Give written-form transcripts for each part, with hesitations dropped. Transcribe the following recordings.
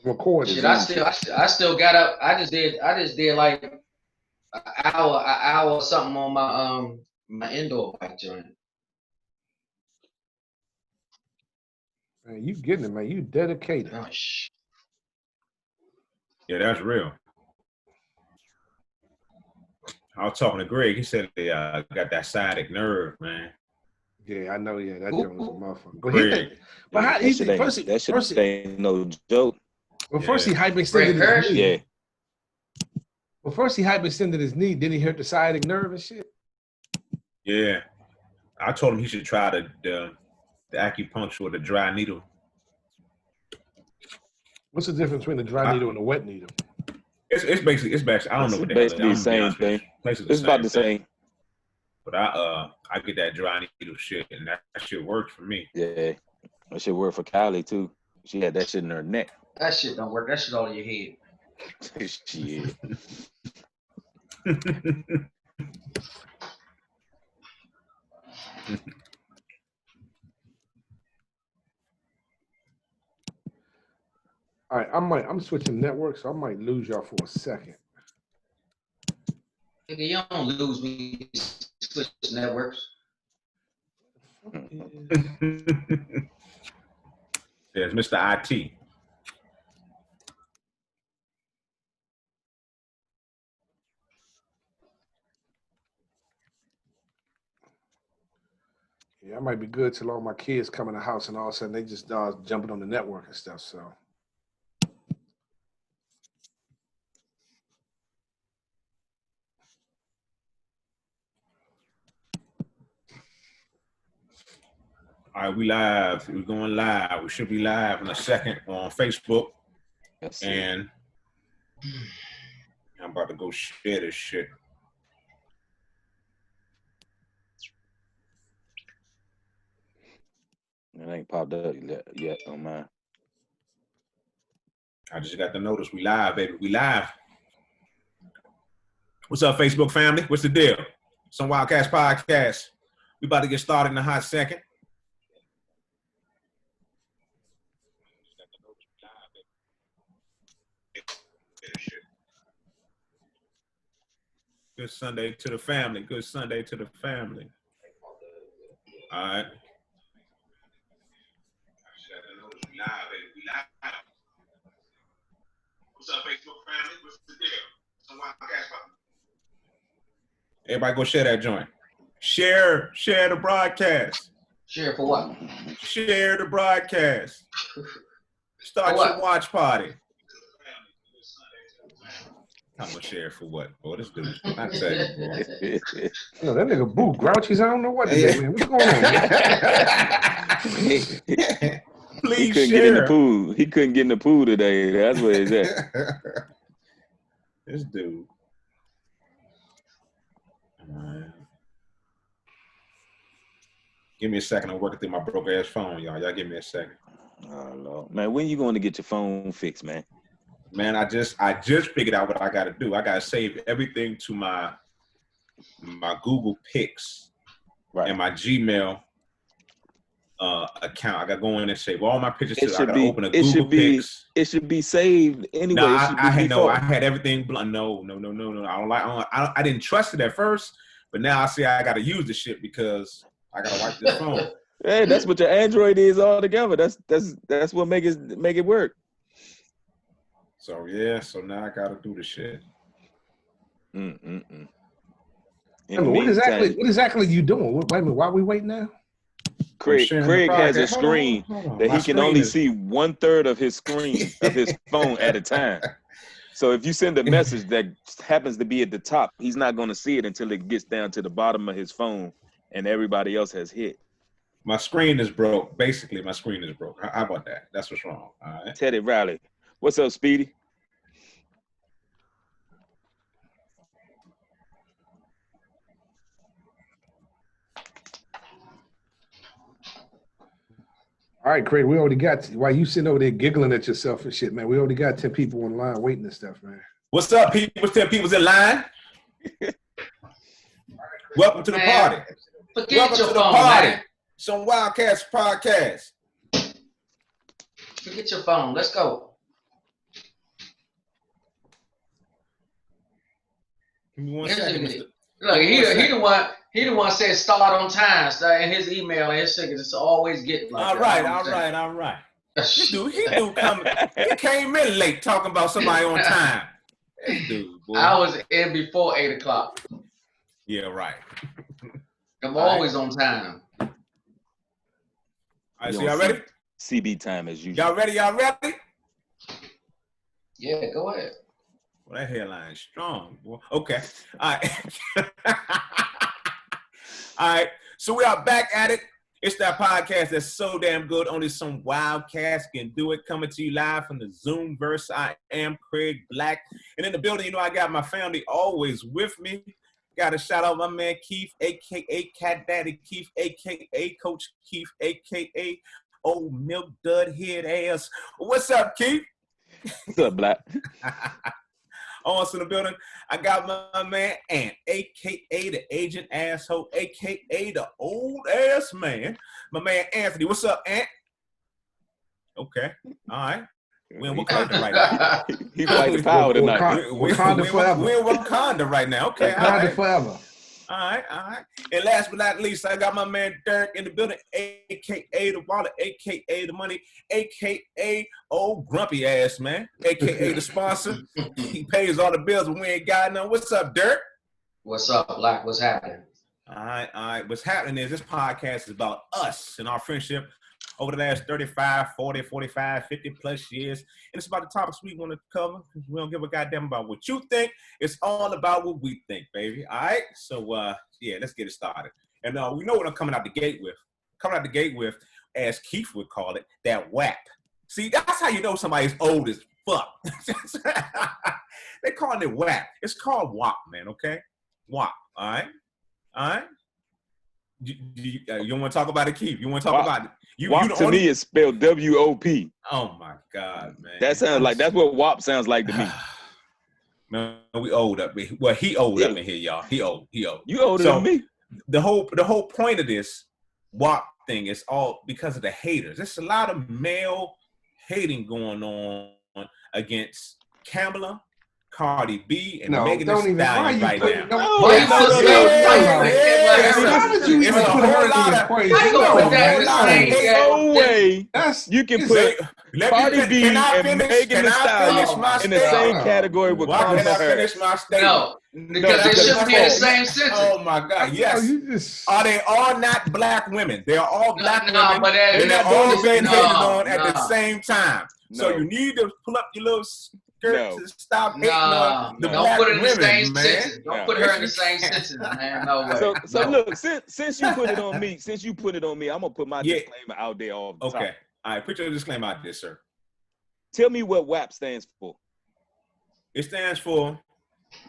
I'm recording. Shit, I still got up. I just did like an hour or something on my indoor bike joint. Man, you getting it, man. You dedicated. Oh, Yeah, that's real. I was talking to Greg. He said they got that sciatic nerve, man. Yeah, I know. Yeah, that joint was a motherfucker. But Greg. but how he that shit ain't no joke. Well, first he hyperextended Greg his knee. Yeah. Well, first he hyperextended his knee. Then he hurt the sciatic nerve and shit. Yeah, I told him he should try the acupuncture or the dry needle. What's the difference between the dry needle and the wet needle? It's basically I don't know what basically the same thing. It's about the same. But I get that dry needle shit, and that shit worked for me. Yeah, that shit worked for Kylie too. She had that shit in her neck. that shit don't work. That shit all in your head. Shit. All right, I'm switching networks, so I might lose y'all for a second. Nigga, you don't lose me. Switch networks. There's Mr. IT. Yeah, I might be good till all my kids come in the house and all of a sudden they just jumping on the network and stuff. So. All right, we live. We're going live. We should be live in a second on Facebook. And I'm about to go share this shit. It ain't popped up yet on mine. I just got the notice. We live, baby. We live. What's up, Facebook family? What's the deal? Some Wildcats podcast. We about to get started in a hot second. Good Sunday to the family. Good Sunday to the family. All right. What's up, Facebook family? What's the deal? Some Wildcats. Everybody go share that joint. Share the broadcast. Share for what? Share the broadcast. Start your watch party. I'm gonna share for what? Boy, this dude. I tell you, boy. No, that nigga Boo Grouchy's. I don't know what to do, man. What's going on, man? Please he couldn't get in the pool. He couldn't get in the pool today. That's what it's at. This dude. Give me a second. I'm working through my broke ass phone, y'all. Y'all give me a second. Oh Lord, man, when you going to get your phone fixed, man? Man, I just figured out what I got to do. I got to save everything to my Google Pics and my Gmail account. I got to go in and save all my pictures. I got to open a Google Pics. It should be saved anyway. No, I had everything. No. I didn't trust it at first, but now I see I got to use the shit because I got to wipe this phone. Hey, that's what your Android is all together. That's what make it work. So yeah, so now I gotta do the shit. What exactly you doing? Wait a minute, why are we waiting now? Craig has a screen that he can only see 1/3 of his screen of his phone at a time. So if you send a message that happens to be at the top, he's not going to see it until it gets down to the bottom of his phone and everybody else has hit. My screen is broke. Basically, my screen is broke. How about that? That's what's wrong. All right. Teddy Riley. What's up, Speedy? All right, Craig, we already got, while you sitting over there giggling at yourself and shit, man, we already got 10 people online waiting and stuff, man. What's up, people? What's 10 people's in line? Welcome to the party. Welcome to the party. Man. Some Wildcats podcast. Forget your phone. Let's go. Give me 1 His second. nigga- Look, he the one said start on time. Start in his email and his shit is always get like All that. right. This dude coming. He came in late talking about somebody on time. This dude, boy. I was in before 8 o'clock. Yeah, right. I'm always on time. All right, so y'all ready? CB time as usual. Y'all ready? Yeah, go ahead. Well, that hairline is strong, boy. Okay. All right. All right. So we are back at it. It's that podcast that's so damn good. Only some wild cats can do it. Coming to you live from the Zoomverse. I am Craig Black. And in the building, you know, I got my family always with me. Got to shout out my man Keith, a.k.a. Cat Daddy Keith, a.k.a. Coach Keith, a.k.a. Old Milk Dud Head Ass. What's up, Keith? What's up, Black? Also in the building, I got my man Ant, a.k.a. the agent asshole, a.k.a. the old ass man. My man Anthony. What's up, Ant? Okay. All right. We're in Wakanda right now. He fighting power tonight. Wakanda forever. We're in Wakanda right now. Okay. Wakanda forever. All right. And last but not least, I got my man Derek in the building, a.k.a. the wallet, a.k.a. the money, a.k.a. old grumpy ass man, a.k.a. the sponsor. He pays all the bills, but we ain't got none. What's up, Derek? What's up, Black? What's happening? All right. What's happening is this podcast is about us and our friendship over the last 35, 40, 45, 50 plus years. And it's about the topics we want to cover because we don't give a goddamn about what you think. It's all about what we think, baby. All right? So, yeah, let's get it started. And we know what I'm coming out the gate with. Coming out the gate with, as Keith would call it, that WAP. See, that's how you know somebody's old as fuck. They're calling it WAP. It's called WAP, man, okay? WAP, all right? You don't want to talk about it, Keith? You want to talk about it? WAP to me is spelled W-O-P. Oh my God, man! That sounds like that's what WAP sounds like to me. Man, we old up. Well, he old up in here, y'all. He old. You older than me. The whole point of this WAP thing is all because of the haters. There's a lot of male hating going on against Kamala, Cardi B, and Megan Thee Stallion right now. No way you can put Cardi B and Megan Thee Stallion in the same category with Kamala Harris. No, because they shouldn't be in the same sentence. Oh my God, yes. Are they all not black women? They are all black women, but and they're all being hated on at the same time. So you need to pull up your little to stop hating on the black put it in the women, same man. sentence. Don't put her in the same sentence, man. No way. So look, since you put it on me, I'm gonna put my disclaimer out there all the time. Okay. All right, put your disclaimer out there, sir. Tell me what WAP stands for. It stands for.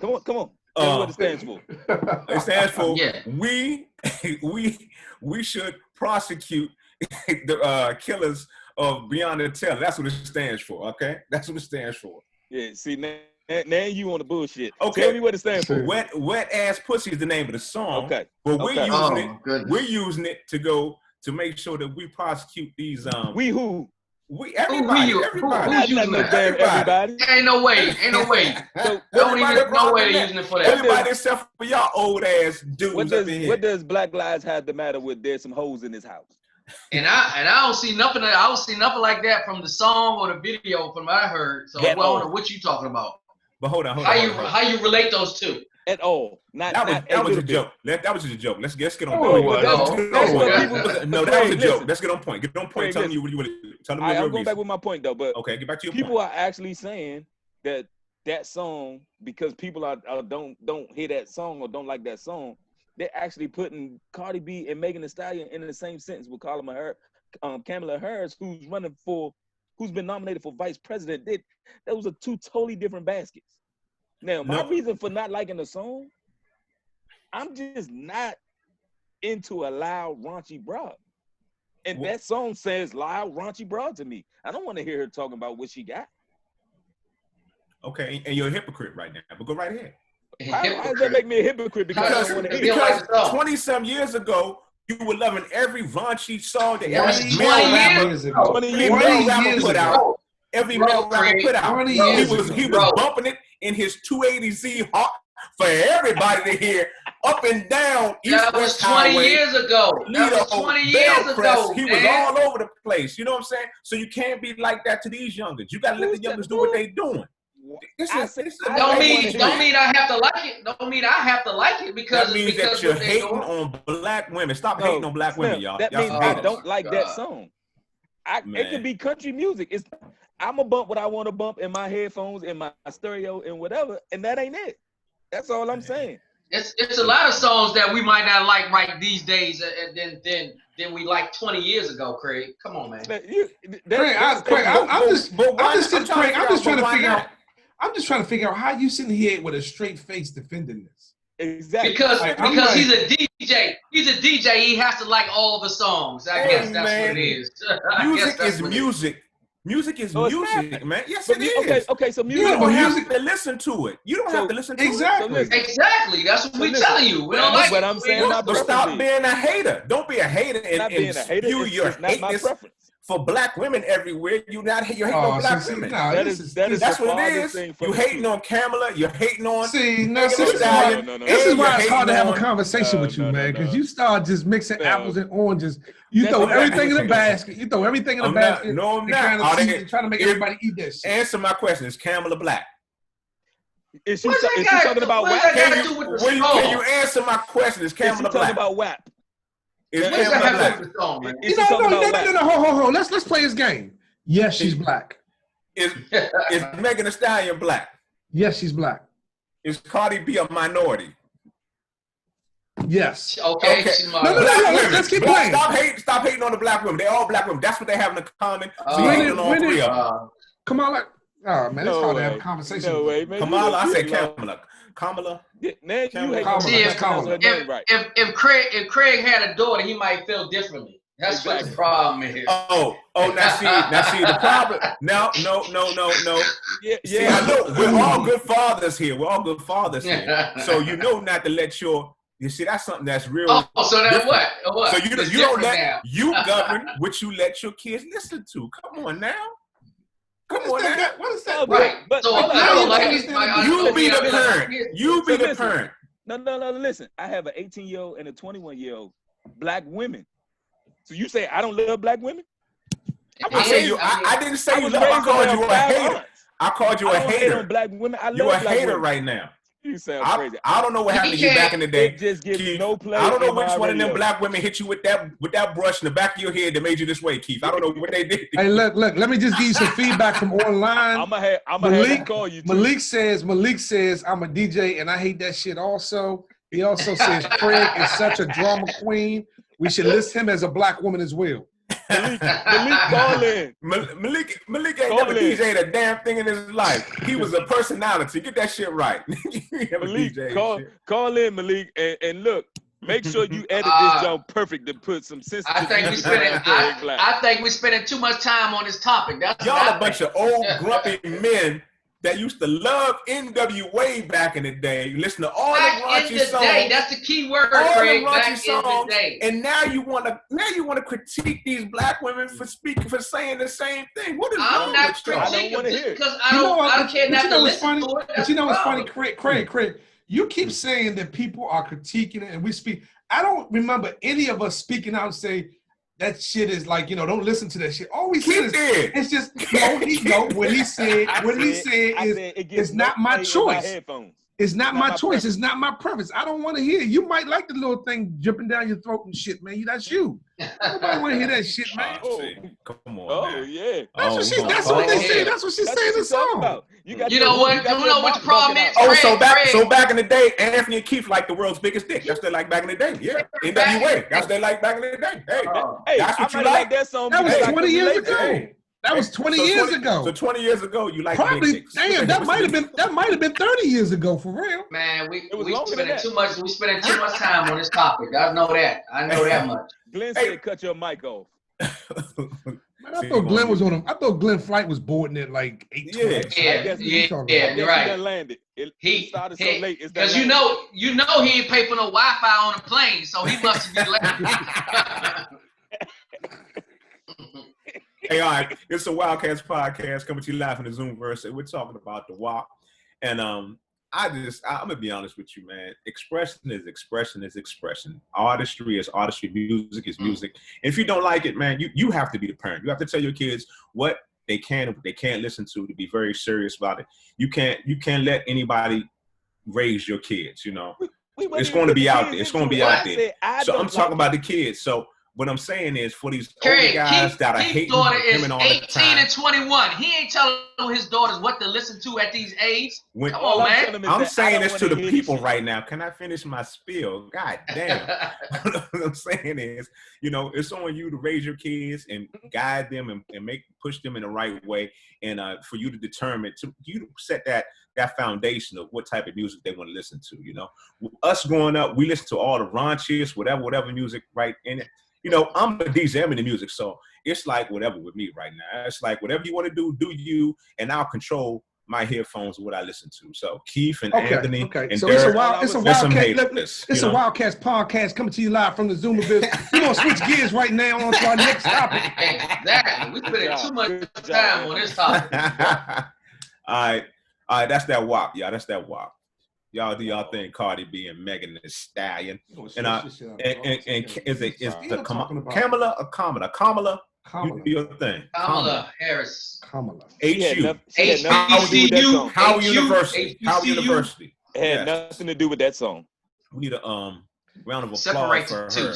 Come on. Tell me what it stands for. It stands for we should prosecute the killers of Breonna Taylor. That's what it stands for. Okay, that's what it stands for. Yeah. See now you on the bullshit. Okay. Tell me what it stands for. Wet ass pussy is the name of the song. Okay. But we're using it to go to make sure that we prosecute these everybody. Everybody. Ain't no way. So no way they're using it for that. Everybody except for y'all old ass dudes. What does Black Lives have to matter with there's some hoes in this house? And I don't see nothing. I don't see nothing like that from the song or the video from what I heard. So I don't know what you talking about. But hold on. How you relate those two? At all. That was a joke. That was just a joke. Let's get on point. No, that was a joke. Let's get on point. Get on point. Tell me what you want to tell them. I'm going back with my point though. But okay, get back to your people point. Are actually saying that song, because people don't hear that song or don't like that song, they're actually putting Cardi B and Megan Thee Stallion in the same sentence with Kamala Harris, who's been nominated for vice president. Those are two totally different baskets. Now, my reason for not liking the song, I'm just not into a loud, raunchy broad. And that song says loud, raunchy broad to me. I don't want to hear her talking about what she got. Okay, and you're a hypocrite right now, but go right ahead. How does that make me a hypocrite? Because 20-some years ago, you were loving every raunchy song that every male rapper put out. Every male rapper put out. He was bumping it in his 280Z for everybody to hear up and down East That was West 20 Highway. years ago. That was 20 years ago. He was all over the place. You know what I'm saying? So you can't be like that to these youngers. You got to let the youngers do what they doing. Don't mean I have to like it. Don't mean I have to like it because that means that you're hating on black women. Stop hating on black women, y'all. That means I don't like that song. It could be country music. I'm a bump what I want to bump in my headphones, in my stereo, and whatever, and that ain't it. That's all I'm saying. It's a lot of songs that we might not like right these days, and then we like 20 years ago. Craig, come on, man. I'm just trying to figure out how you sitting here with a straight face defending this. Exactly. Because he's a DJ. He's a DJ. He has to like all the songs. I guess that's what it is. Music is music. Music is music, man. Yes, it is. Okay. So music. You don't have to listen to it. You don't have to listen to it. Exactly. That's what we're telling you. We don't like what I'm saying. But stop being a hater. Don't be a hater and spew your hateness for black women everywhere. You're hating on black women. That's what it is. You hating on Kamala. You're hating on. This is why it's hard to have a conversation with you, man, because you start just mixing apples and oranges. You throw everything in the basket. No, I'm not. Trying to make everybody eat that shit. Answer my question. Is Kamala black? Is she talking about WAP? Can you answer my question? Is Kamala black? Talking about WAP? Is Kamala black? No. Let's play his game. Yes, she's black. Is Megan Thee Stallion black? Yes, she's black. Is Cardi B a minority? Yes. Okay. No. Let's keep playing. Stop hating on the black women. They're all black women. That's what they have in common. So you hating on all three of them. Kamala. Oh man, it's hard to have a conversation. No way, man. Kamala, I said Kamala. Man, if Craig had a daughter, he might feel differently. That's what the problem is. Oh, now see the problem. No. Yeah. See, I know we're all good fathers here. So you know not to let you see, that's something that's real. Oh, so that's what? So you don't let you govern what you let your kids listen to. Come on now. What is that? Right. But so I don't like it. You be the parent. You be the parent. No. Listen, I have an 18-year-old and a 21-year-old black women. So you say I don't love black women? I didn't say you love. I called you a hater. I called you a hater. On black women. I love you a black hater women. Right now. You sound crazy. I don't know what happened to you back in the day. It just gives Keith, no play. I don't know which one of them black women hit you with that brush in the back of your head that made you this way, Keith. I don't know what they did. Hey, look. Let me just give you some feedback from online. I'm gonna have to call you. Too. Malik says I'm a DJ and I hate that shit. Also, he also says Craig is such a drama queen. We should list him as a black woman as well. Malik, call in. Malik ain't never DJ'd a damn thing in his life. He was a personality. Get that shit right. Malik, call in, Malik, and look. Make sure you edit this job perfect to put some sense. I think we're spending too much time on this topic. That's y'all a bunch of old grumpy men that used to love NWA back in the day. You listen to all the raunchy songs. That's the key word, Craig. Back in the day. And now you want to critique these black women for saying the same thing. What is wrong with you? I don't want to hear it. Because I don't care not to listen to it. But you know what's funny, Craig? You keep saying that people are critiquing it and we speak. I don't remember any of us speaking out and say, that shit is like, don't listen to that shit. All we said is, it's just, what he said is, it's not my choice. It's not my choice. It's not my preference. I don't want to hear it. You might like the little thing dripping down your throat and shit, man. That's you. Nobody want to hear that shit, man. Come on. Oh, yeah. That's what they say. That's what she's saying in the song. You know what the problem is? So back in the day, Anthony and Keith like the world's biggest dick. That's what they like back in the day. Yeah. NWA. That's what they like back in the day. Hey, that's what you like. That song. That was 20 years ago. That was 20 years ago. So 20 years ago, you like probably big dicks. Damn, that might have been 30 years ago for real. Man, we spending too much time on this topic. I know that much. Glenn said cut your mic off. Man, I thought Glenn was on him. I thought Glenn Flight was boarding at like 8:20. Yeah, you're right. He landed. He started so late. Because you know he ain't pay for no Wi-Fi on the plane, so he must be late. Hey, all right. It's a Wildcats podcast coming to you live from the Zoomverse. We're talking about the WAP. And I'm gonna be honest with you, man. Expression is expression. Artistry is artistry. Music is music. And if you don't like it, man, you have to be the parent. You have to tell your kids what they can and what they can't listen to be very serious about it. You can't let anybody raise your kids. You know, it's going to be out there. It's going to be out there. So I'm talking about the kids. So what I'm saying is for these older guys that are hating women all the time. 18 and 21. He ain't telling his daughters what to listen to at these ages. Come on, man. I'm saying this to the people right now. Can I finish my spiel? God damn. What I'm saying is, you know, it's on you to raise your kids and guide them and push them in the right way. And for you to determine, you set that foundation of what type of music they want to listen to. You know, us growing up, we listen to all the raunchiest, whatever music, right? And you know, I'm a DJ, I'm in the music, so it's like whatever with me right now. It's like whatever you want to do you, and I'll control my headphones and what I listen to. So Keith and Anthony and so Derek, it's a Wildcats podcast coming to you live from the Zoomer Biz. We're gonna switch gears right now on to our next topic. Exactly. We spending too much time on this topic. All right, that's that WAP, y'all. That's that WAP. Y'all do y'all thing, Cardi B and Megan Thee Stallion. And is the Kamala or Kamala? Kamala, you do your thing. Kamala Harris. Kamala. HBCU. Howard University. Howard University. It had nothing to do with that song. We need a round of applause for her.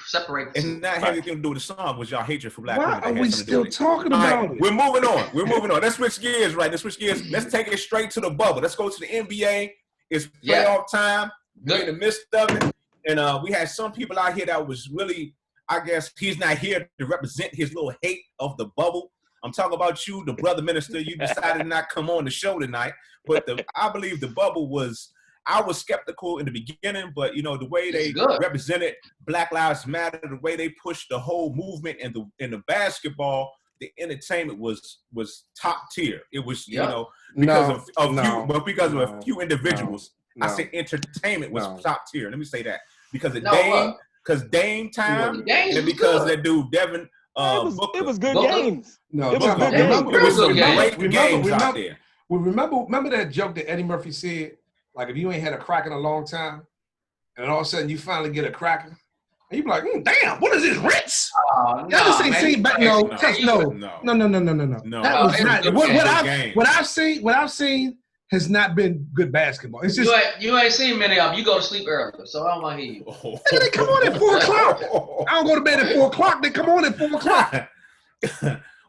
Separate. And not have anything to do with the song, was y'all hatred for black women. Why are we still talking about it? We're moving on. Let's switch gears, right? Let's Let's take it straight to the bubble. Let's go to the NBA. It's playoff time. We're in the midst of it. And we had some people out here that was really, I guess, he's not here to represent his little hate of the bubble. I'm talking about you, the brother minister. You decided to not come on the show tonight. But I believe the bubble was, I was skeptical in the beginning, but, you know, the way they represented Black Lives Matter, the way they pushed the whole movement in the basketball, the entertainment was top tier. It was, you know, because of a few individuals. I say entertainment was top tier. Let me say that because of Dame time, and because that dude Devin Booker. It was good games. No, it was good games. It was some great games out there. Remember that joke that Eddie Murphy said, like if you ain't had a crack in a long time, and all of a sudden you finally get a cracker. And you be like, damn, what is this, Ritz? Y'all just ain't seen back. No. That was not what I've seen has not been good basketball. It's just you ain't seen many of them. You go to sleep early, so I don't want to hear you. They come on at 4 o'clock. I don't go to bed at 4 o'clock. They come on at 4 o'clock.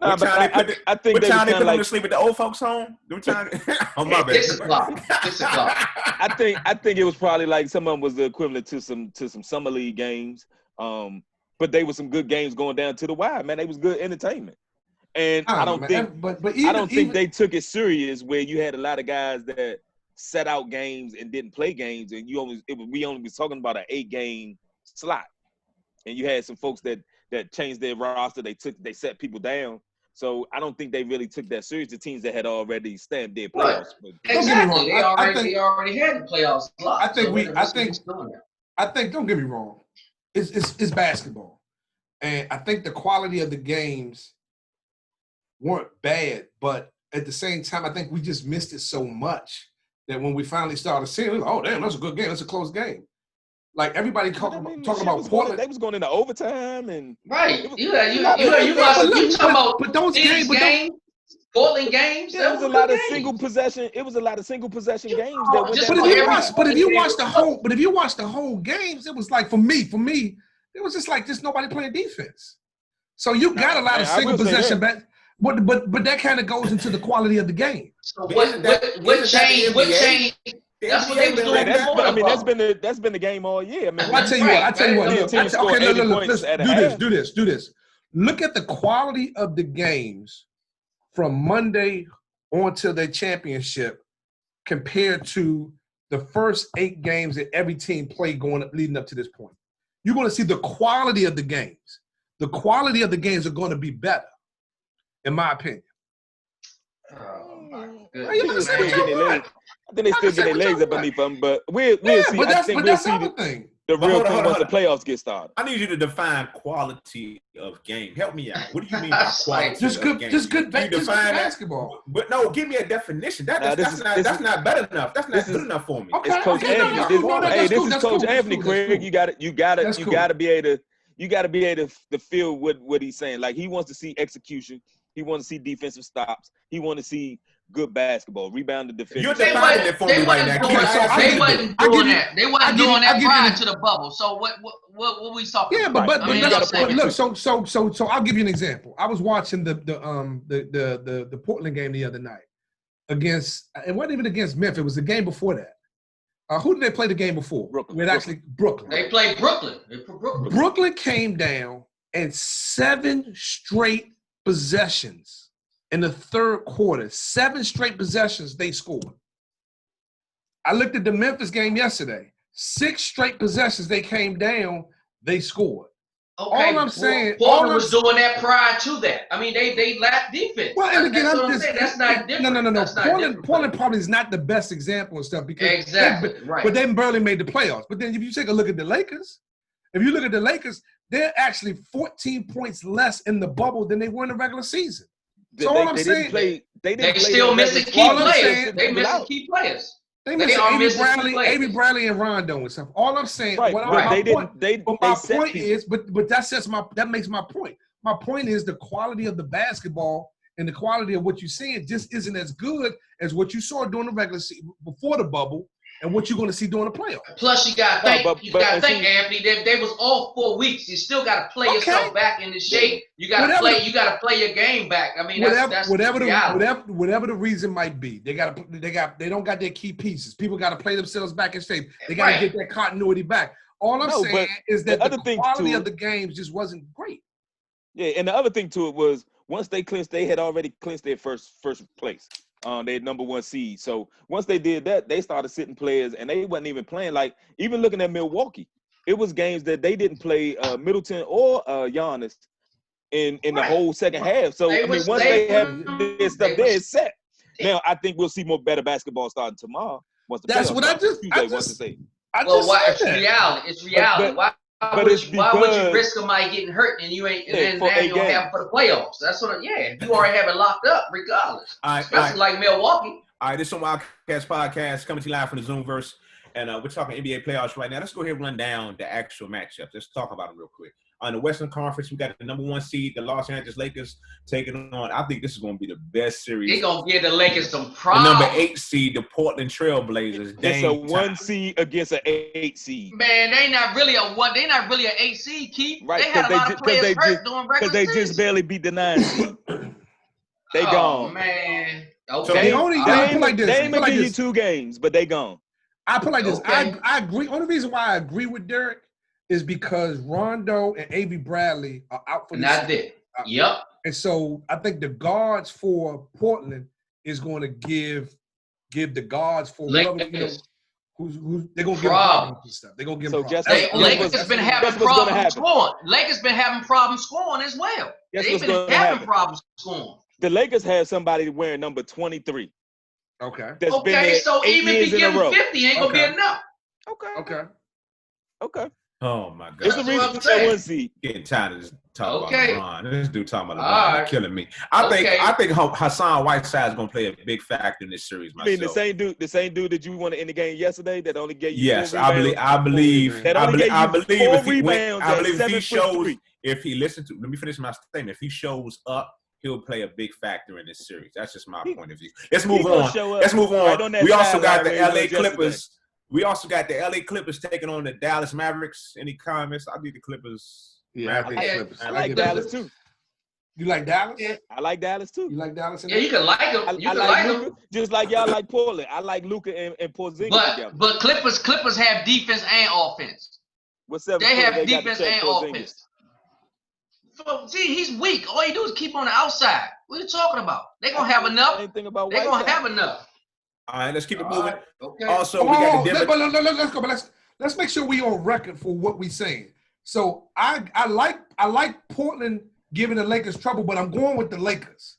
I think what time they put them to sleep at the old folks' home? Oh my bad. 6 o'clock. 6 o'clock. I think it was probably like some of them was the equivalent to some summer league games. But they were some good games going down to the wire, man. They was good entertainment. And I don't think they took it serious where you had a lot of guys that set out games and didn't play games, and we only was talking about an 8-game slot. And you had some folks that changed their roster, they set people down. So I don't think they really took that serious. The teams that had already stamped their playoffs. Exactly. They already had the playoffs. I think. Don't get me wrong. It's basketball, and I think the quality of the games weren't bad, but at the same time, I think we just missed it so much that when we finally started seeing it, oh damn, that's a good game. That's a close game. Like everybody talking about Portland. They was going into overtime and right. You talking about but those games, Portland games. It was a lot of single possession. It was a lot of single possession games. But if you watch the whole games, it was like for me, it was just nobody playing defense. So you got a lot of single possession back. But that kind of goes into the quality of the game. So what changed? That's what they was doing. That's been the game all year. I mean, I tell you what. Let's do this. Look at the quality of the games from Monday on to the championship compared to the first 8 games that every team played leading up to this point. You're going to see the quality of the games. The quality of the games are going to be better, in my opinion. Oh my goodness. I think they still get their legs up underneath them, but we'll see. But that's the thing. The real thing once the playoffs get started. I need you to define quality of game. Help me out. What do you mean by quality just of good, game? Just good basketball. But no, give me a definition. That's not better enough. That's not good enough for me. Okay, it's Coach Anthony. This is Coach Anthony, Craig. You gotta be able to feel what he's saying. Like he wants to see execution. He wants to see defensive stops. He wants to see good basketball, rebounded defense. You're defining it for me right now. They wasn't doing that. They wasn't doing that prior to the bubble. So what we talking about? But look. So I'll give you an example. I was watching the Portland game the other night against. It wasn't even against Memphis. It was the game before that. Who did they play the game before? Brooklyn. Brooklyn. They played Brooklyn. Brooklyn came down and 7 straight possessions. In the third quarter, 7 straight possessions they scored. I looked at the Memphis game yesterday. 6 straight possessions they came down, they scored. Okay, all I'm saying, Portland was doing that prior to that. I mean, they lacked defense. Well, and again, that's not different. No. Portland probably is not the best example and stuff because right. But they barely made the playoffs. But then if you take a look at the Lakers, they're actually 14 points less in the bubble than they were in the regular season. So all I'm saying, they still missing key players. They missing key players. They missing Avery Bradley and Rondo and stuff. All I'm saying, right, that makes my point. My point is the quality of the basketball and the quality of what you're seeing just isn't as good as what you saw during the regular season before the bubble and what you're going to see during the playoffs. Plus, you got to think, Anthony. They was all 4 weeks. You still got to play yourself back into shape. You got to play. You got to play your game back. I mean, that's whatever the reason might be. They don't got their key pieces. People got to play themselves back in shape. They got to get that continuity back. All I'm saying is that the quality of the games just wasn't great. Yeah, and the other thing to it was once they clinched, they had already clinched their first place. They had number 1 seed. So once they did that, they started sitting players, and they wasn't even playing. Like even looking at Milwaukee, it was games that they didn't play Middleton or Giannis in the whole second half. So once they have this stuff there, it's set. Now I think we'll see more better basketball starting tomorrow. That's what I just say. It's reality. It's reality. Why would you risk somebody getting hurt and you ain't, and then now you don't have for the playoffs? That's what. You already have it locked up, regardless. Especially like Milwaukee. All right, this is my Catz podcast coming to you live from the Zoomverse, and we're talking NBA playoffs right now. Let's go ahead and run down the actual matchups. Let's talk about them real quick. On the Western Conference, we got the number 1 seed, the Los Angeles Lakers, taking on. I think this is going to be the best series. They're going to give the Lakers some problems. The number 8 seed, the Portland Trail Blazers. It's a 1 seed against an 8 seed. Man, they not really a 1. They not really an 8 seed, Keith. Right, they had a lot of players hurt during regular season. Because they just barely beat the 9 seed. They gone. Oh, man. Okay. So they put like this. They may give you 2 games, but they gone. I put like this. Okay. I agree. Only reason why I agree with Derek is because Rondo and Avery Bradley are out for the season. Yep. And so I think the guards for Portland is going to give the guards for Lakers. Who's they're going to give problems and stuff. They're going to give them problems. Lakers been having problems scoring. Lakers been having problems scoring as well. They've been having problems scoring. The Lakers have somebody wearing number 23. Okay. So even if you give him 50, ain't going to be enough. Okay. Oh my God! It's the reason that 1 seed. Getting tired of this talk about LeBron. This dude talking about LeBron, killing me. I think Hassan Whiteside is going to play a big factor in this series. Myself. I mean, the same dude that you won in the game yesterday that only gave you. Yes, I believe if he listens to. Let me finish my statement. If he shows up, he'll play a big factor in this series. That's just my point of view. Let's move on. We also got the LA Clippers. We also got the LA Clippers taking on the Dallas Mavericks. Any comments? I'll do the Clippers. Yeah, I like Dallas too. You like Dallas? Yeah. I like Dallas too. You like Dallas? Yeah, you can like them. You can like them. Just like y'all like Portland. I like Luka and Porzingis together. But Clippers have defense and offense. They have defense and offense. So, see, he's weak. All you do is keep on the outside. What are you talking about? They're going to have enough. They're going to have enough. All right, let's keep it moving. Okay. Also, we got the let's go. But let's make sure we on record for what we're saying. So I like Portland giving the Lakers trouble, but I'm going with the Lakers.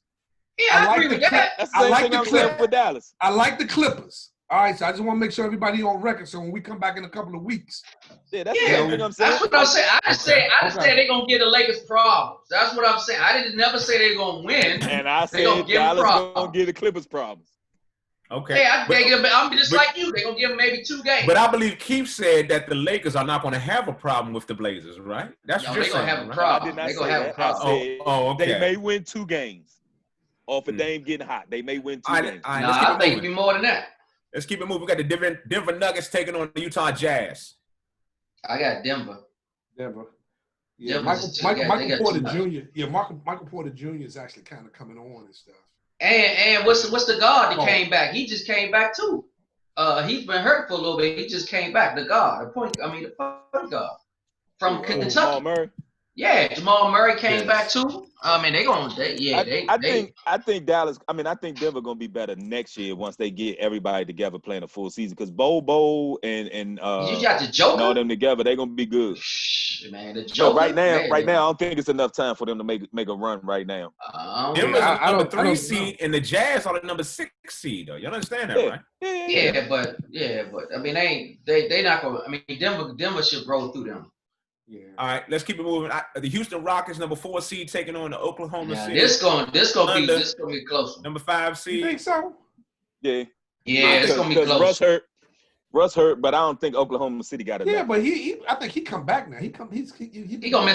Yeah, I agree with that. That's the same thing I'm saying for Dallas. I like the Clippers. All right, so I just want to make sure everybody on record. So when we come back in a couple of weeks, that's the thing I'm saying. That's what I'm saying. I just said they're gonna give the Lakers problems. That's what I'm saying. I didn't never say they're gonna win. And I said Dallas gonna give the Clippers problems. Okay. Hey, I'm just like you. They're gonna give them maybe 2 games. But I believe Keith said that the Lakers are not going to have a problem with the Blazers, right? That's what you're saying. They're gonna have a problem. I did not they're say gonna have that. a problem. I said okay. They may win 2 games. Off of Dame getting hot, they may win 2 games. I think it'd be more than that. Let's keep it moving. We got the Denver Nuggets taking on the Utah Jazz. I got Denver. Yeah, Michael Porter Jr. Yeah, Michael Porter Jr. is actually kind of coming on and stuff. And what's the guard that came back? He just came back too. He's been hurt for a little bit. He just came back. The guard, the point guard from Kentucky. Jamal Murray. Yeah, Jamal Murray came back too. I mean, I think Dallas. I mean, I think Denver gonna be better next year once they get everybody together playing a full season. Because Bobo and you got the Joker. And all them together, they gonna be good. Man, the Joker. So right now, I don't think it's enough time for them to make a run right now. Denver's the number 3 seed, and the Jazz are the number 6 seed. Though you understand that, right? Yeah, but I mean, they not gonna. I mean, Denver should roll through them. Yeah. All right, let's keep it moving. The Houston Rockets, number 4 seed, taking on the Oklahoma City. This gonna be close. Number 5 seed. You think so? Yeah. Yeah, it's gonna be close. Russ hurt, but I don't think Oklahoma City got it. Yeah, but I think he come back now. He gonna miss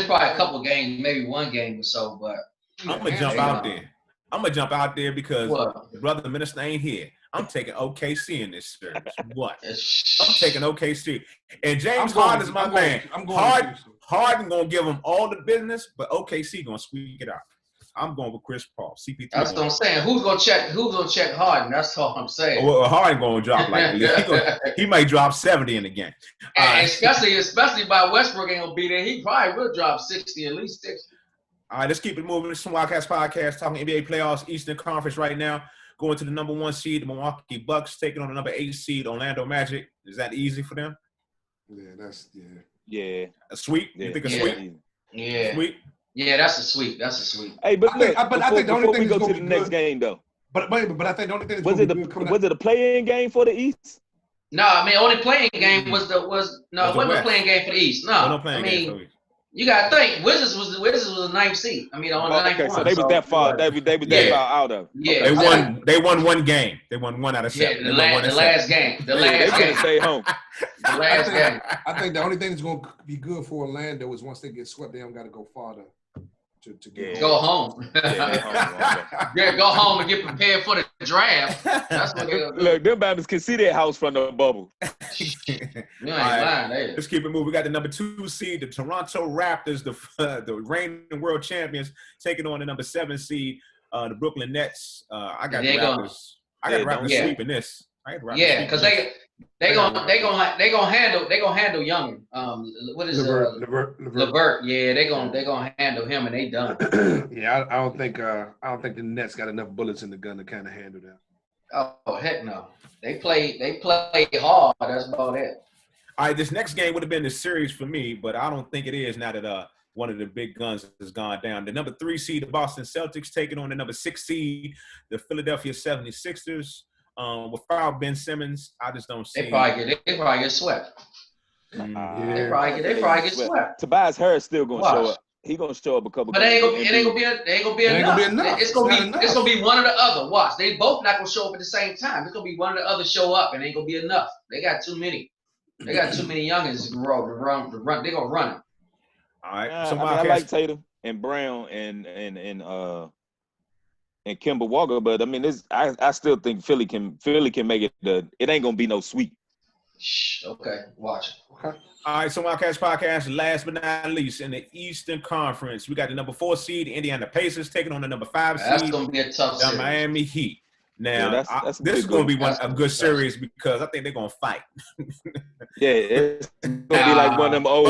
probably a couple games, maybe 1 game or so. But I'm gonna jump out there. I'm gonna jump out there because the brother minister ain't here. I'm taking OKC in this series. What? I'm taking OKC. And James Harden is my man. Harden gonna give him all the business, but OKC gonna squeak it out. I'm going with Chris Paul. CP3. That's what I'm saying. Who's gonna check Harden? That's all I'm saying. Well, Harden gonna drop he might drop 70 in the game. And especially by Westbrook ain't gonna be there. He probably will drop 60, at least 60. All right, let's keep it moving. This is Wildcats Podcast talking NBA playoffs, Eastern Conference right now. Going to the number 1 seed, the Milwaukee Bucks, taking on the number 8 seed, Orlando Magic. Is that easy for them? Yeah. A sweep? You think a sweep? Yeah. Sweep? Yeah, that's a sweep. Hey, but I think the only thing we go to the next game though. But I think the only thing was it a play-in game for the East? No, I mean only playing game was it wasn't a playing game for the East. No, I mean you gotta think Wizards was the 9th seed. I mean on the 9th one. So they was that far. They was that far out of. Yeah, They won 1 game. They won 1 out of 7. Yeah, the last game. The last game. Stay home. The last game. I think the only thing that's going to be good for Orlando is once they get swept, they don't got to go farther to get go home. Go home and get prepared for the draft. That's what they're gonna do. Look, them Bama's can see their house from the bubble. You ain't lying, let's keep it moving. We got the number 2 seed, the Toronto Raptors, the reigning world champions, taking on the number 7 seed, the Brooklyn Nets. I got the Raptors. I got the Raptors sweeping this. Yeah, because they gonna handle Young. What is LeVert? Yeah, they gonna handle him, and they done. Yeah, I don't think the Nets got enough bullets in the gun to kind of handle that. Oh heck no, they play hard. That's about it. All right, this next game would have been the series for me, but I don't think it is now that one of the big guns has gone down. The number 3 seed, the Boston Celtics, taking on the number 6 seed, the Philadelphia 76ers. Without Ben Simmons, I just don't see. They probably get swept. They probably get swept. Tobias Harris still gonna show up. He gonna show up a couple. But it ain't gonna be enough. It's gonna be one or the other. Watch, they both not gonna show up at the same time. It's gonna be one or the other show up, and ain't gonna be enough. They got too many. They got too many youngins to run. They gonna run them. All right. I like Tatum and Brown and Kemba Walker, but I mean, I still think Philly can make it. It ain't gonna be no sweep. Okay, watch. Okay. All right, so Wildcats Podcast, last but not least, in the Eastern Conference, we got the number 4 seed, Indiana Pacers, taking on the number 5 seed, that's gonna be a tough series. Miami Heat. Now, that's this is going to be a good series because I think they're going to fight. Yeah, it's going to be like one of them old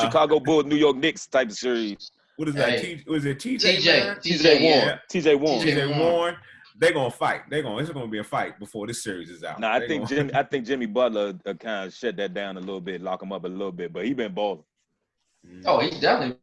Chicago Bulls, New York Knicks type of series. What is that? Was it TJ? TJ Warren. They're going to fight. It's going to be a fight before this series is out. No, I think Jimmy Butler kind of shut that down a little bit, lock him up a little bit, but he been balling. Oh, he's definitely.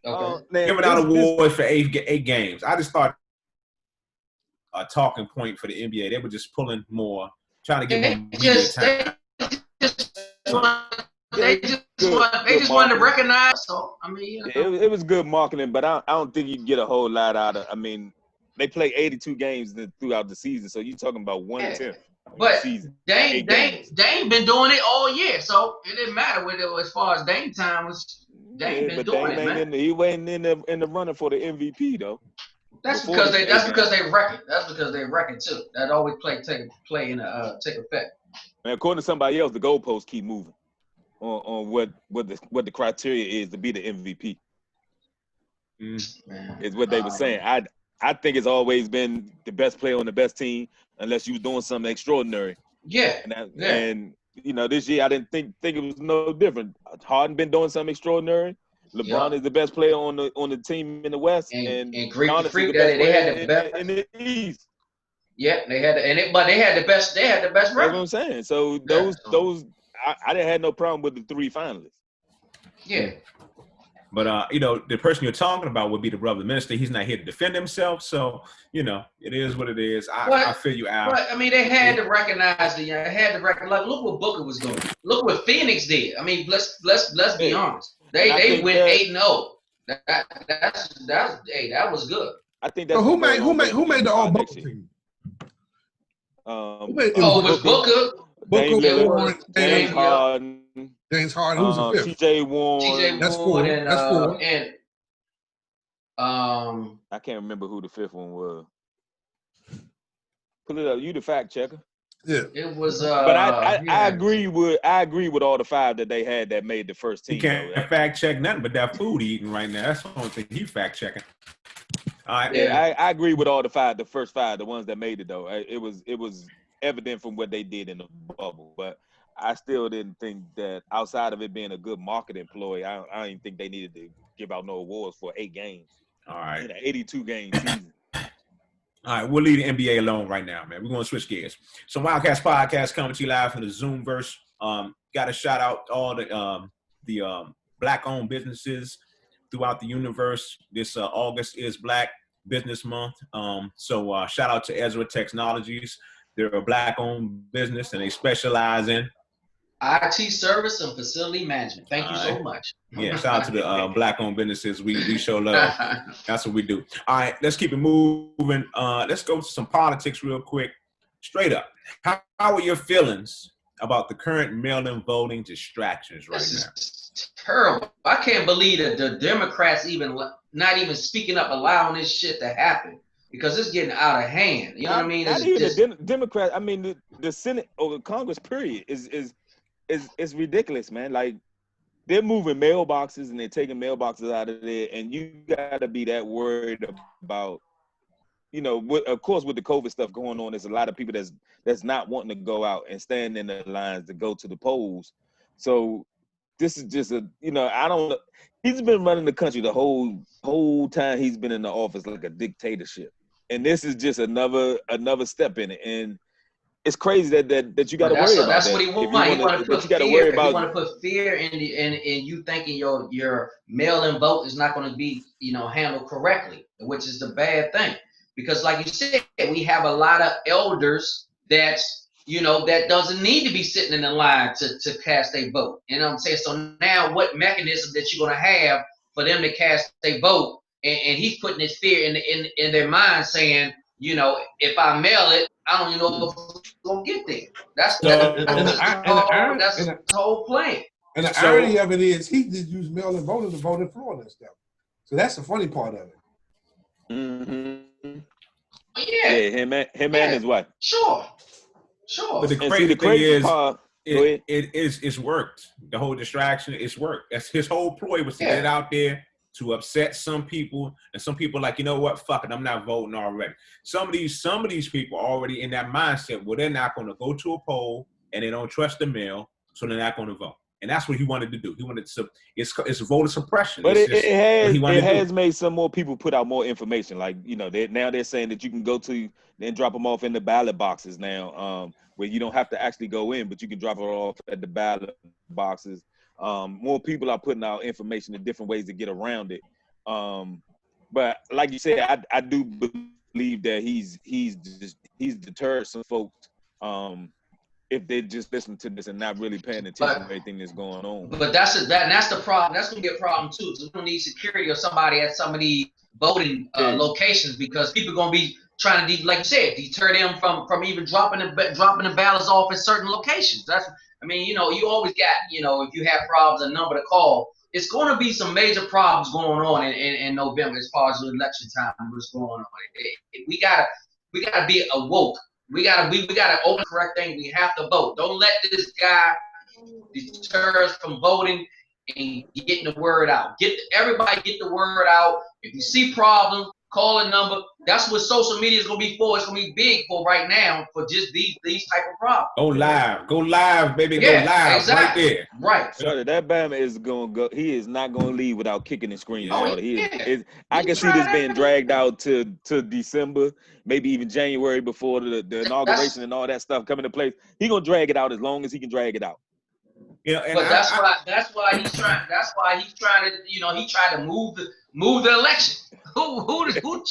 Giving out awards for eight games. I just thought a talking point for the NBA. They were just pulling more, trying to get more media time. They just wanted to recognize. So I mean, it was good marketing, but I don't think you can get a whole lot out of. I mean, they play 82 games throughout the season, so you're talking about 1/10. But Dame been doing it all year, so it didn't matter as far as Dame time was. Dame been doing it, man. He wasn't in the running for the MVP though. That's because they reckon. That's because they reckon too. That always take effect. And according to somebody else, the goalposts keep moving on what the criteria is to be the MVP. Is what they were saying. I think it's always been the best player on the best team, unless you were doing something extraordinary. Yeah. And you know, this year I didn't think it was no different. Harden been doing something extraordinary. LeBron is the best player on the team in the West, and Greek freak that they had the best in the East. Yeah, they had but they had the best. They had the best record. That's what I'm saying. So those I didn't have no problem with the three finalists. Yeah. But you know, the person you're talking about would be the brother minister. He's not here to defend himself, so you know, it is what it is. I feel you out. But I mean, they had to recognize They had to recognize. Like, look what Booker was doing. Look what Phoenix did. I mean, let's be honest. They went 8-0. That was good. I think that's who made the All Booker team? It was Booker. James Harden. James Harden. Who's the fifth? T.J. Warren. That's four. That's four. And I can't remember who the fifth one was. Pull it up. You the fact checker. Yeah. It was. But I agree with all the five that they had that made the first team. You can't fact check nothing but that food eating right now. That's the only thing you fact checking. All right. Yeah, I agree with all the first five, the ones that made it though. It was evident from what they did in the bubble, but I still didn't think that outside of it being a good marketing ploy, I didn't think they needed to give out no awards for 8 games. All right. In an 82-game season. All right, we'll leave the NBA alone right now, man. We're going to switch gears. So Wildcats Podcast coming to you live from the Zoomverse. Got to shout out all the Black-owned businesses throughout the universe. This August is Black Business Month. So shout out to Ezra Technologies. They're a Black-owned business, and they specialize in IT service and facility management. Thank you so much. Yeah, shout out to the Black-owned businesses. We show love. That's what we do. All right, let's keep it moving. Let's go to some politics real quick. Straight up, how are your feelings about the current mail-in voting distractions right now? Is terrible. I can't believe that the Democrats not even speaking up, allowing this shit to happen. Because it's getting out of hand. You know what I mean? Not even the Democrat. I mean, the Senate or the Congress, period, is ridiculous, man. Like, they're moving mailboxes and they're taking mailboxes out of there, and you got to be that worried about, you know, of course, with the COVID stuff going on, there's a lot of people that's not wanting to go out and stand in the lines to go to the polls. So this is just he's been running the country the whole time he's been in the office like a dictatorship. And this is just another step in it, and it's crazy that you got to worry about. That's that. What he wants. He want to put fear. He want to put fear in you thinking your mail-in vote is not going to be handled correctly, which is the bad thing. Because like you said, we have a lot of elders that doesn't need to be sitting in the line to cast a vote. You know what I'm saying? So now, what mechanism that you're going to have for them to cast a vote? And he's putting his fear in their mind, saying, if I mail it, I don't even know if it's gonna get there. That's the whole plan. And the irony of it is, he just used mail-in voting to vote in Florida and stuff. So that's the funny part of it. Mm-hmm. Yeah, him and his wife. Sure. But the crazy thing is, it's worked. The whole distraction, it's worked. That's his whole ploy was to get out there to upset some people, and some people like, you know what, fuck it, I'm not voting already. Some of these people are already in that mindset where they're not going to go to a poll and they don't trust the mail, so they're not going to vote. And that's what he wanted to do. He wanted to, it's voter suppression. But it has made some more people put out more information. Like, they're saying that you can go to and drop them off in the ballot boxes now, where you don't have to actually go in, but you can drop it off at the ballot boxes. More people are putting out information in different ways to get around it. But like you said, I do believe that he's deterred some folks if they just listen to this and not really paying attention to everything that's going on. But that's the problem. That's gonna be a problem too. So we don't need security or somebody at some of these voting locations, because people are gonna be trying to, like you said, deter them from even dropping the ballots off at certain locations. You always got, if you have problems, a number to call. It's going to be some major problems going on in November as far as the election time. What's going on? We gotta be awoke. We gotta open the correct thing. We have to vote. Don't let this guy deter us from voting and getting the word out. Everybody get the word out. If you see problems, call a number. That's what social media is gonna be for. It's gonna be big for right now for just these type of problems. Go live, baby. Go live, exactly. Right there. Right. So that Bama is gonna go. He is not gonna leave without kicking and screaming. I can see this being dragged out to December, maybe even January before the inauguration and all that stuff coming to place. He gonna drag it out as long as he can drag it out. But that's why he's trying to, he tried to move the election. Who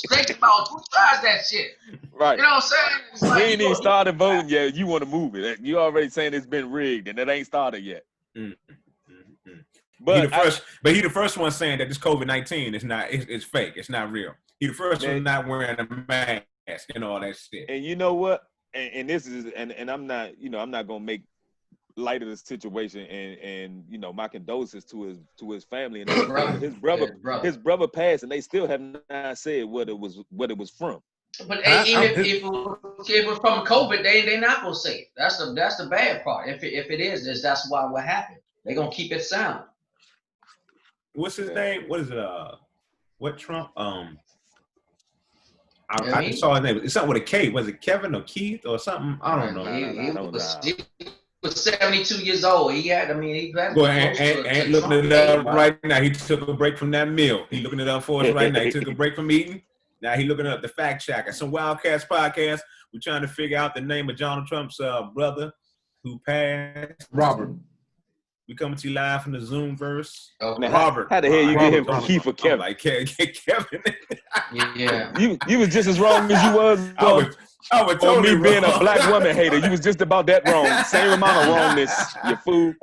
thinks about who tries that shit? Right. You know what I'm saying? We ain't even started voting yet. You want to move it? You already saying it's been rigged and it ain't started yet. But he the first one saying that this COVID-19 is not, it's fake. It's not real. He the first one not wearing a mask and all that shit. And you know what? And this is and I'm not, I'm not gonna make light of the situation, and my condolences to his family and his brother passed, and they still have not said what it was from. But even if it was from COVID, they not gonna say it. That's the bad part. If it is, that's why what happened. They gonna keep it silent. What's his name? What is it? What Trump? I saw his name. It's something with a K. Was it Kevin or Keith or something? I don't know. He was 72 years old. He had Go ahead and looking it up right now. He took a break from that meal. He looking it up for us right now. He took a break from eating. Now he looking up the fact check. At some Wildcats podcast, we're trying to figure out the name of Donald Trump's brother who passed. Robert. We coming to you live from the Zoom verse. Oh, Robert. How the hell you get him from Keith or Kevin? Like Kevin. Yeah. You was just as wrong as you was. I was totally me being a black woman hater. You was just about that wrong. Same amount of wrongness, you fool.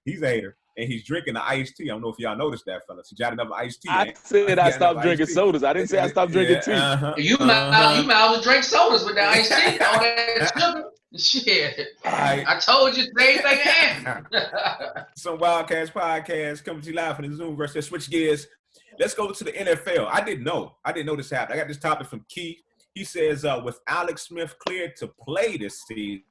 He's a hater. And he's drinking the iced tea. I don't know if y'all noticed that, fellas. He got another iced tea. I said I stopped drinking sodas. I didn't say I stopped drinking tea. You might as well drink sodas with the iced tea. All that sugar. Shit. I told you the same thing happened. Some Wildcats podcast coming to you live from the Zoom verse. Let's switch gears. Let's go to the NFL. I didn't know this happened. I got this topic from Keith. He says, with Alex Smith cleared to play this season,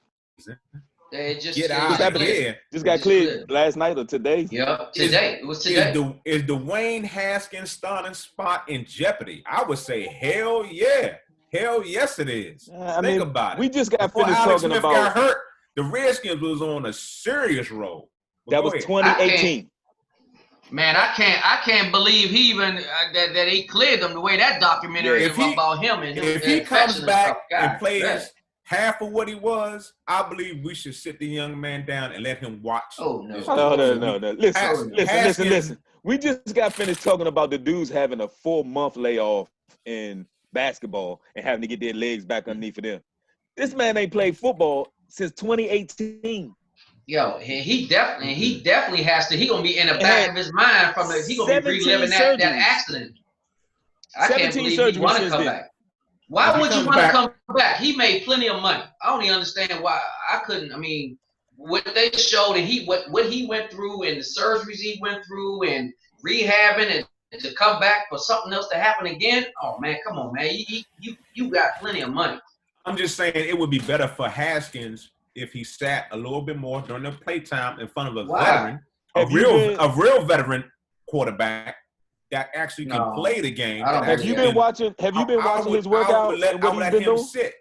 just got cleared last night or today. Yeah, today. It was today. Is Dwayne Haskins starting spot in jeopardy? I would say hell yeah. Hell yes it is. Think about it. We just got Before finished Alex talking Smith about got hurt, the Redskins was on a serious roll. That was 2018. Man, I can't believe he even that he cleared them the way that documentary about him and him. If he comes back and plays half of what he was, I believe we should sit the young man down and let him watch. Oh no. Listen. We just got finished talking about the dudes having a 4-month layoff in basketball and having to get their legs back underneath of them. This man ain't played football since 2018. Yo, he definitely has to. He gonna be in the back of his mind he gonna be reliving that accident. I can't believe he want to come back. Why would you want to come back? He made plenty of money. I don't even understand why I couldn't. I mean, what they showed and what he went through and the surgeries he went through and rehabbing and to come back for something else to happen again. Oh man, come on, man. You got plenty of money. I'm just saying it would be better for Haskins if he sat a little bit more during the playtime in front of a veteran, a real veteran quarterback that actually can play the game. Have you been watching his workout and what he's been doing? Sit.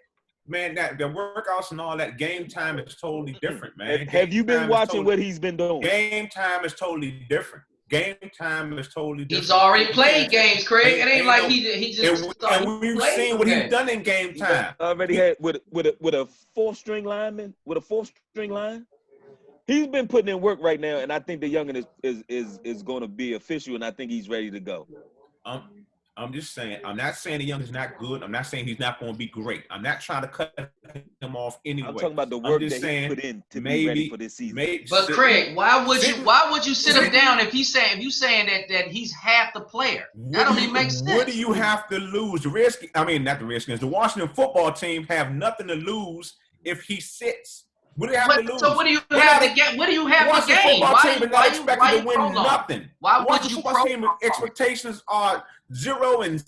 Man, the workouts and all that, game time is totally different, man. Have you been watching what he's been doing? Game time is totally different. Game time is totally different. He's already played games, Craig. It ain't like he just. And we've seen what he's done in game time. Already had with a 4th string lineman, with a 4th string line. He's been putting in work right now, and I think the youngin is going to be official, and I think he's ready to go. I'm just saying. I'm not saying the young is not good. I'm not saying he's not going to be great. I'm not trying to cut him off anyway. I'm talking about the work that he put in to be ready for this season. But Craig, why would you sit him down if you saying that he's half the player? That don't even make sense. What do you have to lose? The Redskins, I mean, not the Redskins. The Washington football team have nothing to lose if he sits. What do you have to lose? So what do you have to get? What do you have to gain? Why are you expected to win nothing? Why would you football team expectations are 0-16.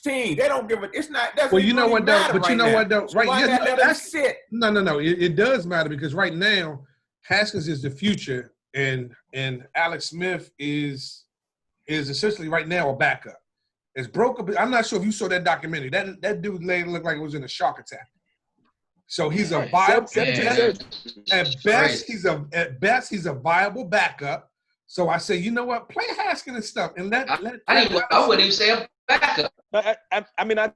They don't give it. It's not. Well, you know what though. But you know what though. Right? Why not let them sit? No. It does matter because right now Haskins is the future, and Alex Smith is essentially right now a backup. It's broke up. I'm not sure if you saw that documentary. That dude looked like it was in a shark attack. So he's a viable. At best, he's a viable backup. So I say, you know what? Play Haskins and stuff, and I wouldn't even say a backup. I mean, I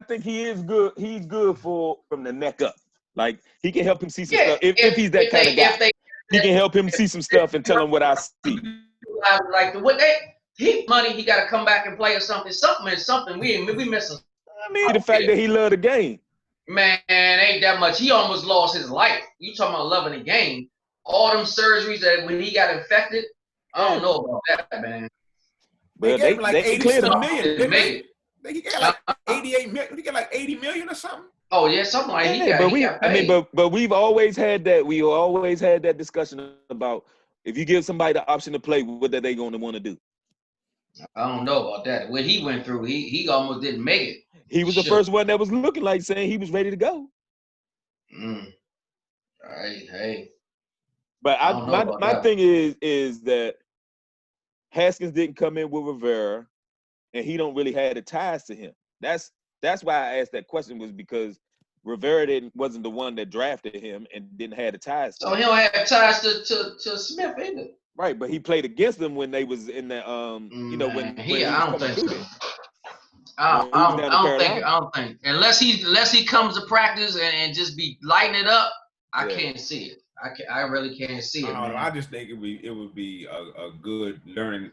think he is good. He's good from the neck up. Like he can help him see some stuff. If he's that kind of guy, he can help him see some stuff and tell him what I see. Like he money, he got to come back and play or something. Something we missing. I mean, the fact that he loved the game. Man, ain't that much. He almost lost his life. You talking about loving the game? All them surgeries that when he got infected, I don't know about that, man. But they like 80 million. They get like 88 million. He get like 80 million or something. Oh yeah, something like that. But we've always had that. We always had that discussion about if you give somebody the option to play, what are they going to want to do? I don't know about that. What he went through, he almost didn't make it. He was the first one that was looking like saying he was ready to go. All right, hey. But my thing is that Haskins didn't come in with Rivera, and he don't really have the ties to him. That's why I asked that question, was because Rivera wasn't the one that drafted him and didn't have the ties. So he don't have ties to Smith either. Right, but he played against them when they was in the I don't think so. I don't think unless he comes to practice and just be lighting it up, I can't see it. I really can't see it. I just think it would be a good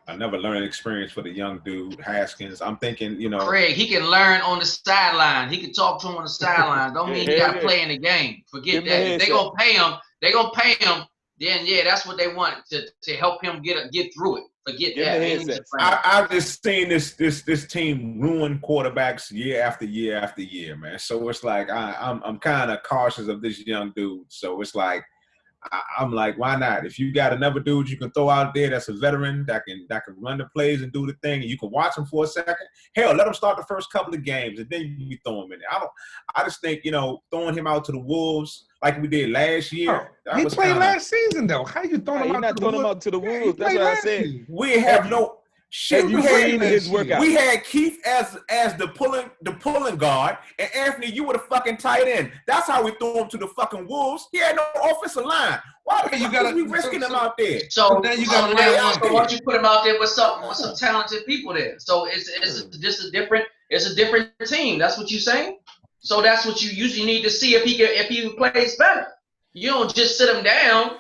another learning experience for the young dude Haskins. I'm thinking, Craig, he can learn on the sideline. He can talk to him on the sideline. Don't mean he got to play in the game. Forget that. If they gonna pay him. Then that's what they want to help him get through it. Forget that. I've just seen this team ruin quarterbacks year after year after year, man. So it's like I'm kind of cautious of this young dude. So it's like I'm like, why not? If you got another dude you can throw out there that's a veteran that can run the plays and do the thing, and you can watch him for a second. Hell, let him start the first couple of games, and then you throw him in there. I just think throwing him out to the Wolves like we did last year. He played last season though. How you throwing him out to the Wolves? Him out to the Wolves? That's what I said. We have no. Shit, we had Keith as the pulling guard, and Anthony, you were the fucking tight end. That's how we threw him to the fucking Wolves. He had no offensive line. Why are we risking him out there? So then you got why don't you put him out there with some talented people there? So it's a different team. That's what you're saying. So that's what you usually need to see if he plays better. You don't just sit him down.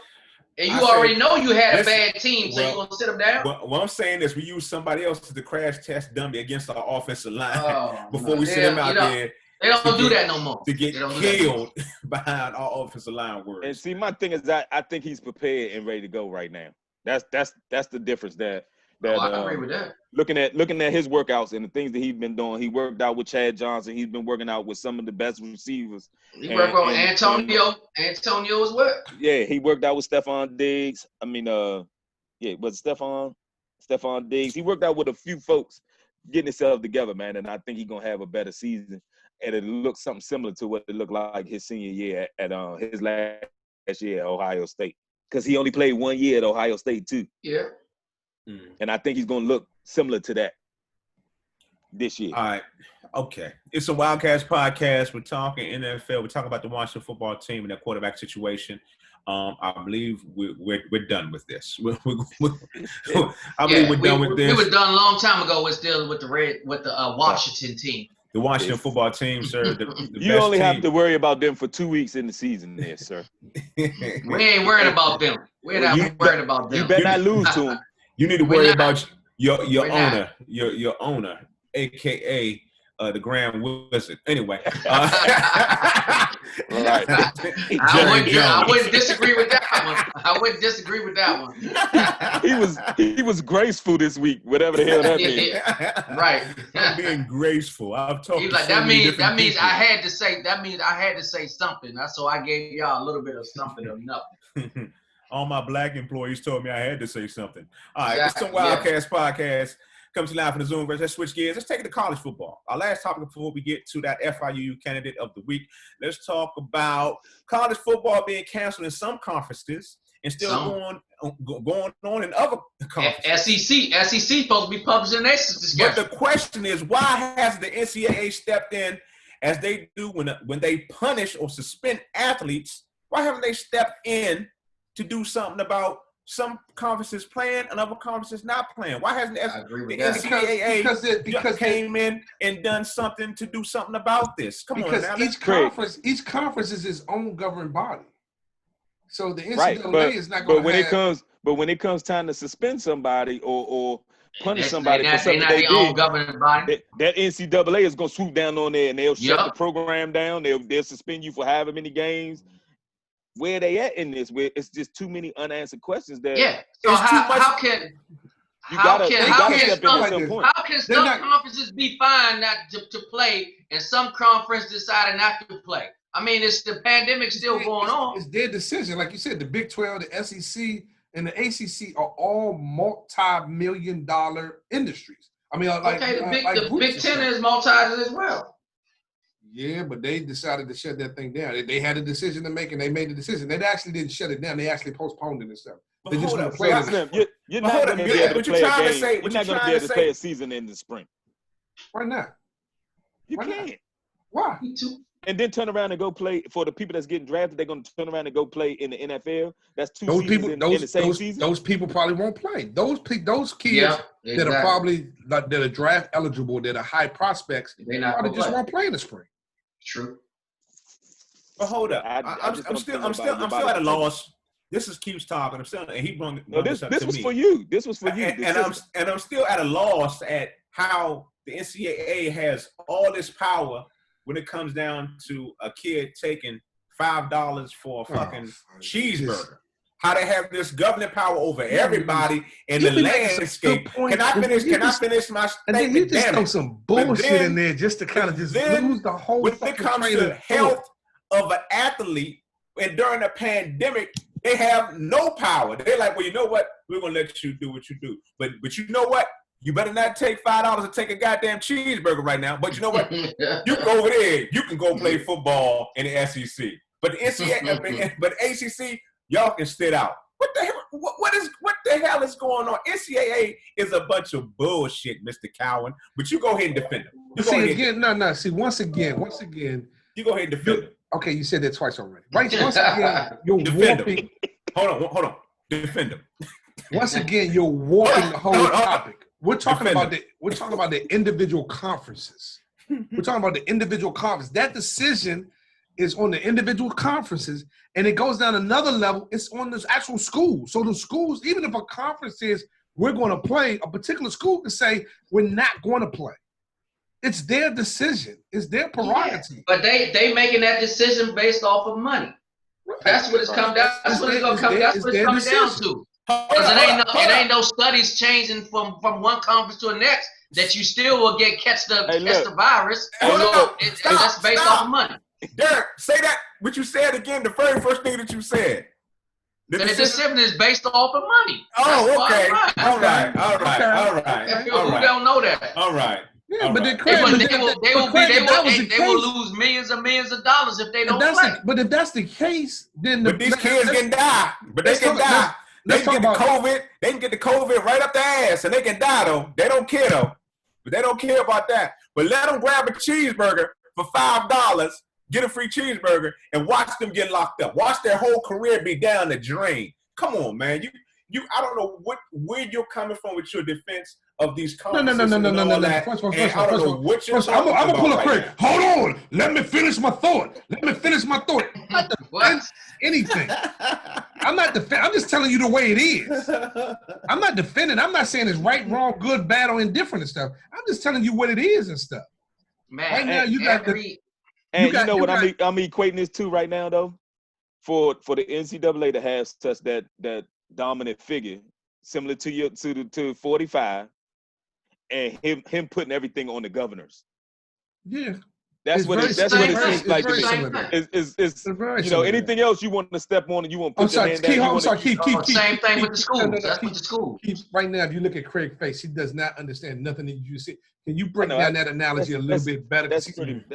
And you already know you had a bad team, so you're going to sit them down? What I'm saying is we use somebody else as the crash test dummy against our offensive line before we sit them out there. They don't do that no more. To get killed behind our offensive line words. And see, my thing is I think he's prepared and ready to go right now. That's the difference there. I agree with that. Looking at his workouts and the things that he's been doing, he worked out with Chad Johnson. He's been working out with some of the best receivers. He worked with Antonio as well. Yeah, he worked out with Stephon Diggs. I mean, was Stephon Diggs. He worked out with a few folks getting himself together, man. And I think he's gonna have a better season. And it looks something similar to what it looked like his senior year at his last year at Ohio State, because he only played 1 year at Ohio State too. Yeah. And I think he's going to look similar to that this year. All right. Okay. It's a Wildcats podcast. We're talking NFL. We're talking about the Washington football team and their quarterback situation. I believe we're done with this. We're done with this. We were done a long time ago with the Washington team. The Washington football team, sir. You only have to worry about them for 2 weeks in the season there, sir. We ain't worried about them. We're not worried about them. You better not lose to them. You need to worry about your owner, your owner, a.k.a. The Grand Wizard. Anyway. Right. I wouldn't disagree with that one. He was graceful this week, whatever the hell that means. Right. I'm being graceful. I've talked. He's like, that means I had to say something. So I gave y'all a little bit of something or nothing. All my black employees told me I had to say something. All right, it's some Wildcats podcast. Comes to live from the Zoom. Let's switch gears. Let's take it to college football. Our last topic before we get to that FIU candidate of the week. Let's talk about college football being canceled in some conferences and still going on in other conferences. SEC supposed to be publishing their schedule. But the question is, why has the NCAA stepped in as they do when they punish or suspend athletes? Why haven't they stepped in to do something about some conferences playing and other conferences not playing? Why hasn't the NCAA because came in and done something to do something about this? Come on now. Each conference is its own governing body. So the NCAA is not going to But when it comes time to suspend somebody or punish somebody for something they did, governing body. That NCAA is going to swoop down on there and they'll shut the program down. They'll suspend you for however many games. Where they at in this? Where it's just too many unanswered questions. So how can some conferences be fine not to play and some conferences decided not to play? I mean, it's the pandemic still going on. It's their decision. Like you said, the Big 12, the SEC, and the ACC are all multi-million-dollar industries. I mean, the Big 10 is multi as well. Yeah, but they decided to shut that thing down. They had a decision to make, and they made the decision. They actually didn't shut it down. They actually postponed it and stuff. They just want to play it. You're not going to be able to play a game. You're not going to be able to play a season in the spring. Why not? You can't. Why? Me too. And then turn around and go play for the people that's getting drafted. They're going to turn around and go play in the NFL. That's two seasons in the same season. Those people probably won't play. Those kids that are probably that are draft eligible, that are high prospects, they probably just won't play in the spring. True. But hold up, I'm still at a loss. This is Keith's talking. He brought this up to me. This was for you. This was for you. And I'm still at a loss at how the NCAA has all this power when it comes down to a kid taking $5 for a fucking cheeseburger. How they have this governing power over everybody in the landscape. Can I finish my statement? And then you just throw some bullshit in there just to kind of just lose the whole when it comes to health of an athlete, and during the pandemic, they have no power. They're like, well, you know what? We're going to let you do what you do. But you know what? You better not take $5 and take a goddamn cheeseburger right now. But you know what? You can go over there. You can go play football in the SEC. But the NCAA, but ACC, y'all can sit out. What the hell? What the hell is going on? NCAA is a bunch of bullshit, Mr. Cowan. But you go ahead and defend them. See, once again, you go ahead and defend them. Okay, you said that twice already. Right? Once again, you're warping. Hold on. Defend them. Once again, you're warping the whole topic. We're talking about the individual conferences. We're talking about the individual conference. That decision is on the individual conferences, and it goes down another level. It's on this actual school. So the schools, even if a conference says we're going to play, a particular school can say we're not going to play. It's their decision. It's their prerogative. Yeah, but they making that decision based off of money. Right. That's what it's come down. That's what it's going to come. That's what it's coming down to. Because it ain't no studies changing from one conference to the next that you still will catch the virus. That's based off of money. Derek, say that what you said again. The very first thing that you said. The decision is based off of money. Oh, okay. All right. Who don't know that? All right. Yeah, but they will lose millions and millions of dollars if they don't play. But if that's the case, then these kids can die. But they can die. They can get the COVID. They can get the COVID right up their ass, and they can die though. They don't care though. But they don't care about that. But let them grab a cheeseburger for $5, get a free cheeseburger, and watch them get locked up. Watch their whole career be down the drain. Come on, man. I don't know where you're coming from with your defense of these conferences. No. First of all, I'm gonna pull a Craig. Hold on. Let me finish my thought. I'm not defending anything. I'm not defending. I'm just telling you the way it is. I'm not defending. I'm not saying it's right, wrong, good, bad, or indifferent and stuff. I'm just telling you what it is and stuff. Man, right now you got I'm equating this to right now though, for the NCAA to have such that dominant figure similar to 45, and him putting everything on the governors. Yeah. That's what it seems like to me. It's you know, anything else you want to step on and you want to put your hand down. Same thing with the schools. That's with the schools. Right now, if you look at Craig's face, he does not understand nothing that you see. Can you break down that analogy a little bit better? That's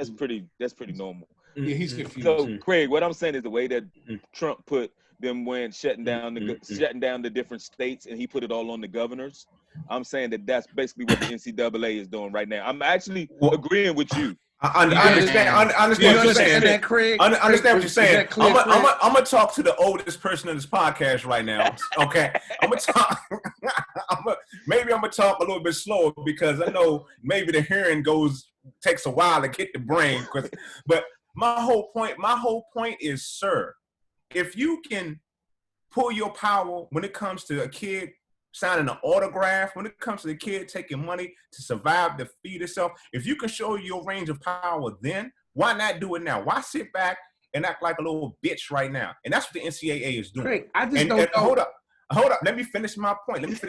pretty normal. Yeah, he's confused. So, Craig, what I'm saying is the way that Trump put them when shutting down the different states, and he put it all on the governors. I'm saying that's basically what the NCAA is doing right now. I'm actually agreeing with you. I understand what you're saying. Craig? Understand what you're saying. I'm gonna talk to the oldest person in this podcast right now. Okay, I'm gonna talk. Maybe I'm gonna talk a little bit slower because I know maybe the hearing takes a while to get the brain. But my whole point is, sir, if you can pull your power when it comes to a kid signing an autograph, when it comes to the kid taking money to survive, to feed itself, if you can show your range of power then, why not do it now? Why sit back and act like a little bitch right now? And that's what the NCAA is doing. Great. I just don't know. Hold up. Let me finish my point. It's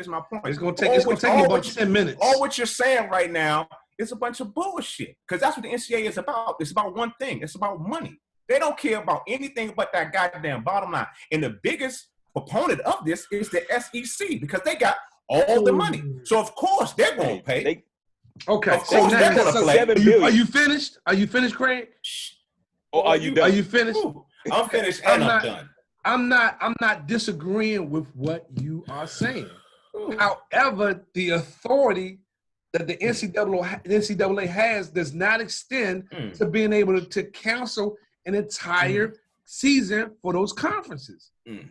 going to take me about 10 minutes. All what you're saying right now is a bunch of bullshit, because that's what the NCAA is about. It's about one thing. It's about money. They don't care about anything but that goddamn bottom line. And the biggest opponent of this is the SEC, because they got all the money. So of course they're going to pay. Okay. So now, are you finished? Are you finished, Craig? Or are you done? Are you finished? I'm finished and I'm done. I'm not disagreeing with what you are saying. However, the authority that the NCAA has does not extend to being able to cancel an entire season for those conferences.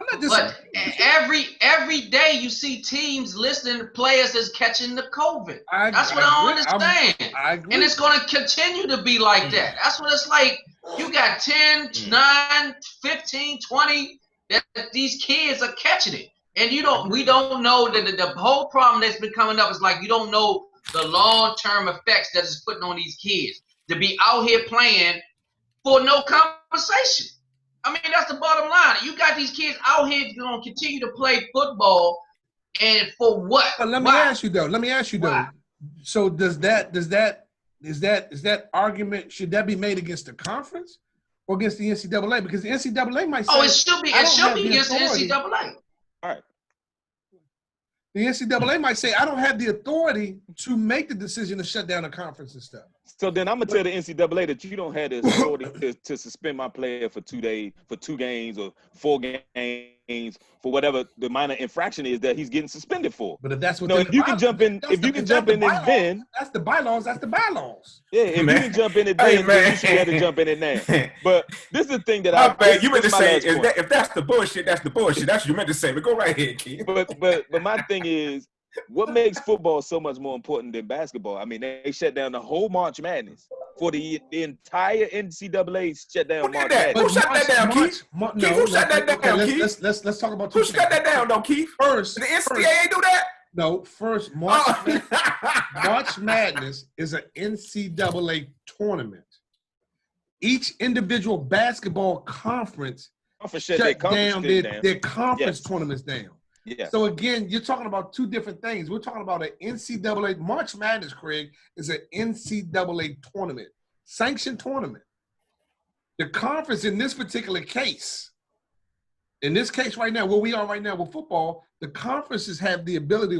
But every day you see teams listing players as catching the COVID. That's what I don't understand. I agree. And it's going to continue to be like that. That's what it's like. You got 10, 9, 15, 20 that these kids are catching it. And we don't know that the whole problem that's been coming up is like you don't know the long-term effects that it's putting on these kids to be out here playing for no compensation. I mean, that's the bottom line. You got these kids out here going to continue to play football, and for what? But let me ask you though. Why? So is that argument, should that be made against the conference or against the NCAA? Because the NCAA might say, it should be against the NCAA. All right. The NCAA might say, I don't have the authority to make the decision to shut down a conference and stuff. So then I'm going to tell the NCAA that you don't have the authority to suspend my player for 2 days, for 2 games or 4 games, for whatever the minor infraction is that he's getting suspended for. But if that's what if you can jump in, and then that's the bylaws. That's the bylaws. Yeah, if you can jump in it then, then you should have to jump in it now. But this is the thing that you meant to say, if that's the bullshit, that's the bullshit. That's what you meant to say. But go right ahead, Keith. But my thing is, what makes football so much more important than basketball? I mean, they shut down the whole March Madness for the entire NCAA shut down March Madness. Who shut that down, Keith? Who shut that down, Keith? Let's talk about who shut that down, though, Keith? First, the NCAA do that? No, first March Madness is an NCAA tournament. Each individual basketball conference shut down their conference tournaments down. Yeah. So again, you're talking about 2 different things. We're talking about an NCAA. March Madness, Craig, is an NCAA tournament, sanctioned tournament. The conference in this particular case, right now, where we are right now with football, the conferences have the ability.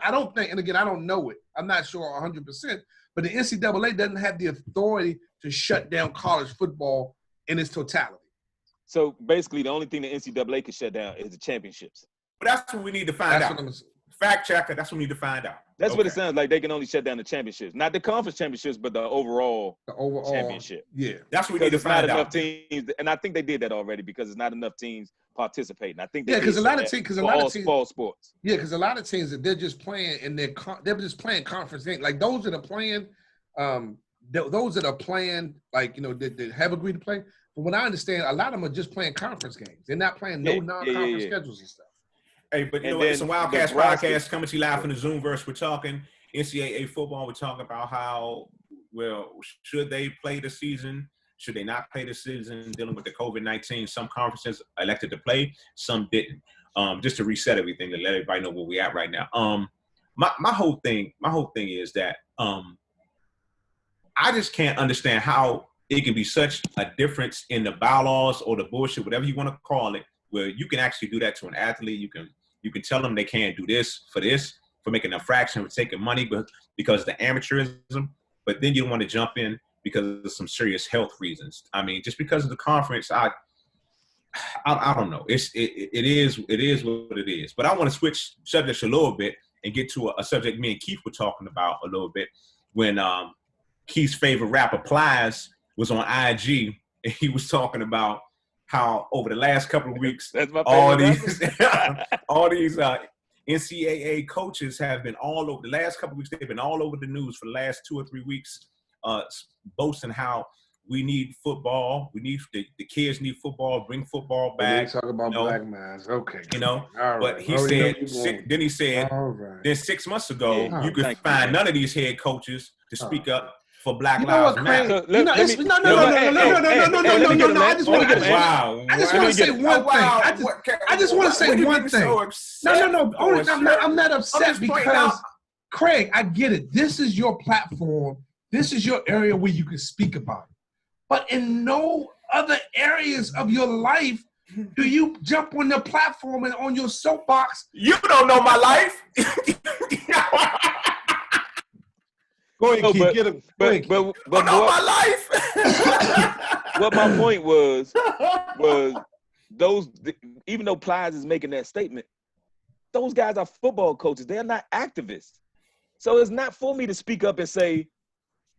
I don't think, and again, I don't know it. I'm not sure 100%, but the NCAA doesn't have the authority to shut down college football in its totality. So basically, the only thing the NCAA can shut down is the championships. But that's what we need to find out. Fact checker. That's what we need to find out. That's what it sounds like. They can only shut down the championships, not the conference championships, but the overall championship. Yeah, that's what we need to find out. Enough teams, and I think they did that already because there's not enough teams participating. I think because a lot of teams, fall sports. Yeah, because a lot of teams that they're just playing and they're just playing conference games. Like those that are playing, like that have agreed to play. From what I understand, a lot of them are just playing conference games. They're not playing non-conference schedules and stuff. Hey, but you know what? It's a Wildcats podcast coming to you live from the Zoomverse. We're talking NCAA football. We're talking about how, should they play the season? Should they not play the season? Dealing with the COVID-19. Some conferences elected to play, some didn't. Just to reset everything, to let everybody know where we're at right now. My whole thing is that I just can't understand how it can be such a difference in the bylaws or the bullshit, whatever you want to call it, where you can actually do that to an athlete. You can tell them they can't do this, for making a fraction, for taking money, because of the amateurism. But then you don't want to jump in because of some serious health reasons. I mean, just because of the conference, I don't know. It is what it is. But I want to switch subjects a little bit and get to a subject me and Keith were talking about a little bit when Keith's favorite rapper Plies was on IG and he was talking about how over the last couple of weeks, all these NCAA coaches have been all over. The last couple of weeks, they've been all over the news for the last 2 or 3 weeks, boasting how we need football. We need the kids need football. Bring football back. Talk about black man. Okay. All right. But he said, then he said, then 6 months ago, you could find none of these head coaches to speak up for Black Lives Matter. No. I just want to say one thing. I just want to say one thing. No. I'm not upset because, Craig, I get it. This is your platform. This is your area where you can speak about it. But in no other areas of your life do you jump on the platform and on your soapbox. You don't know my life. Go ahead, Keith. Get him. But know my life. What my point was those. Even though Plies is making that statement, those guys are football coaches. They are not activists. So it's not for me to speak up and say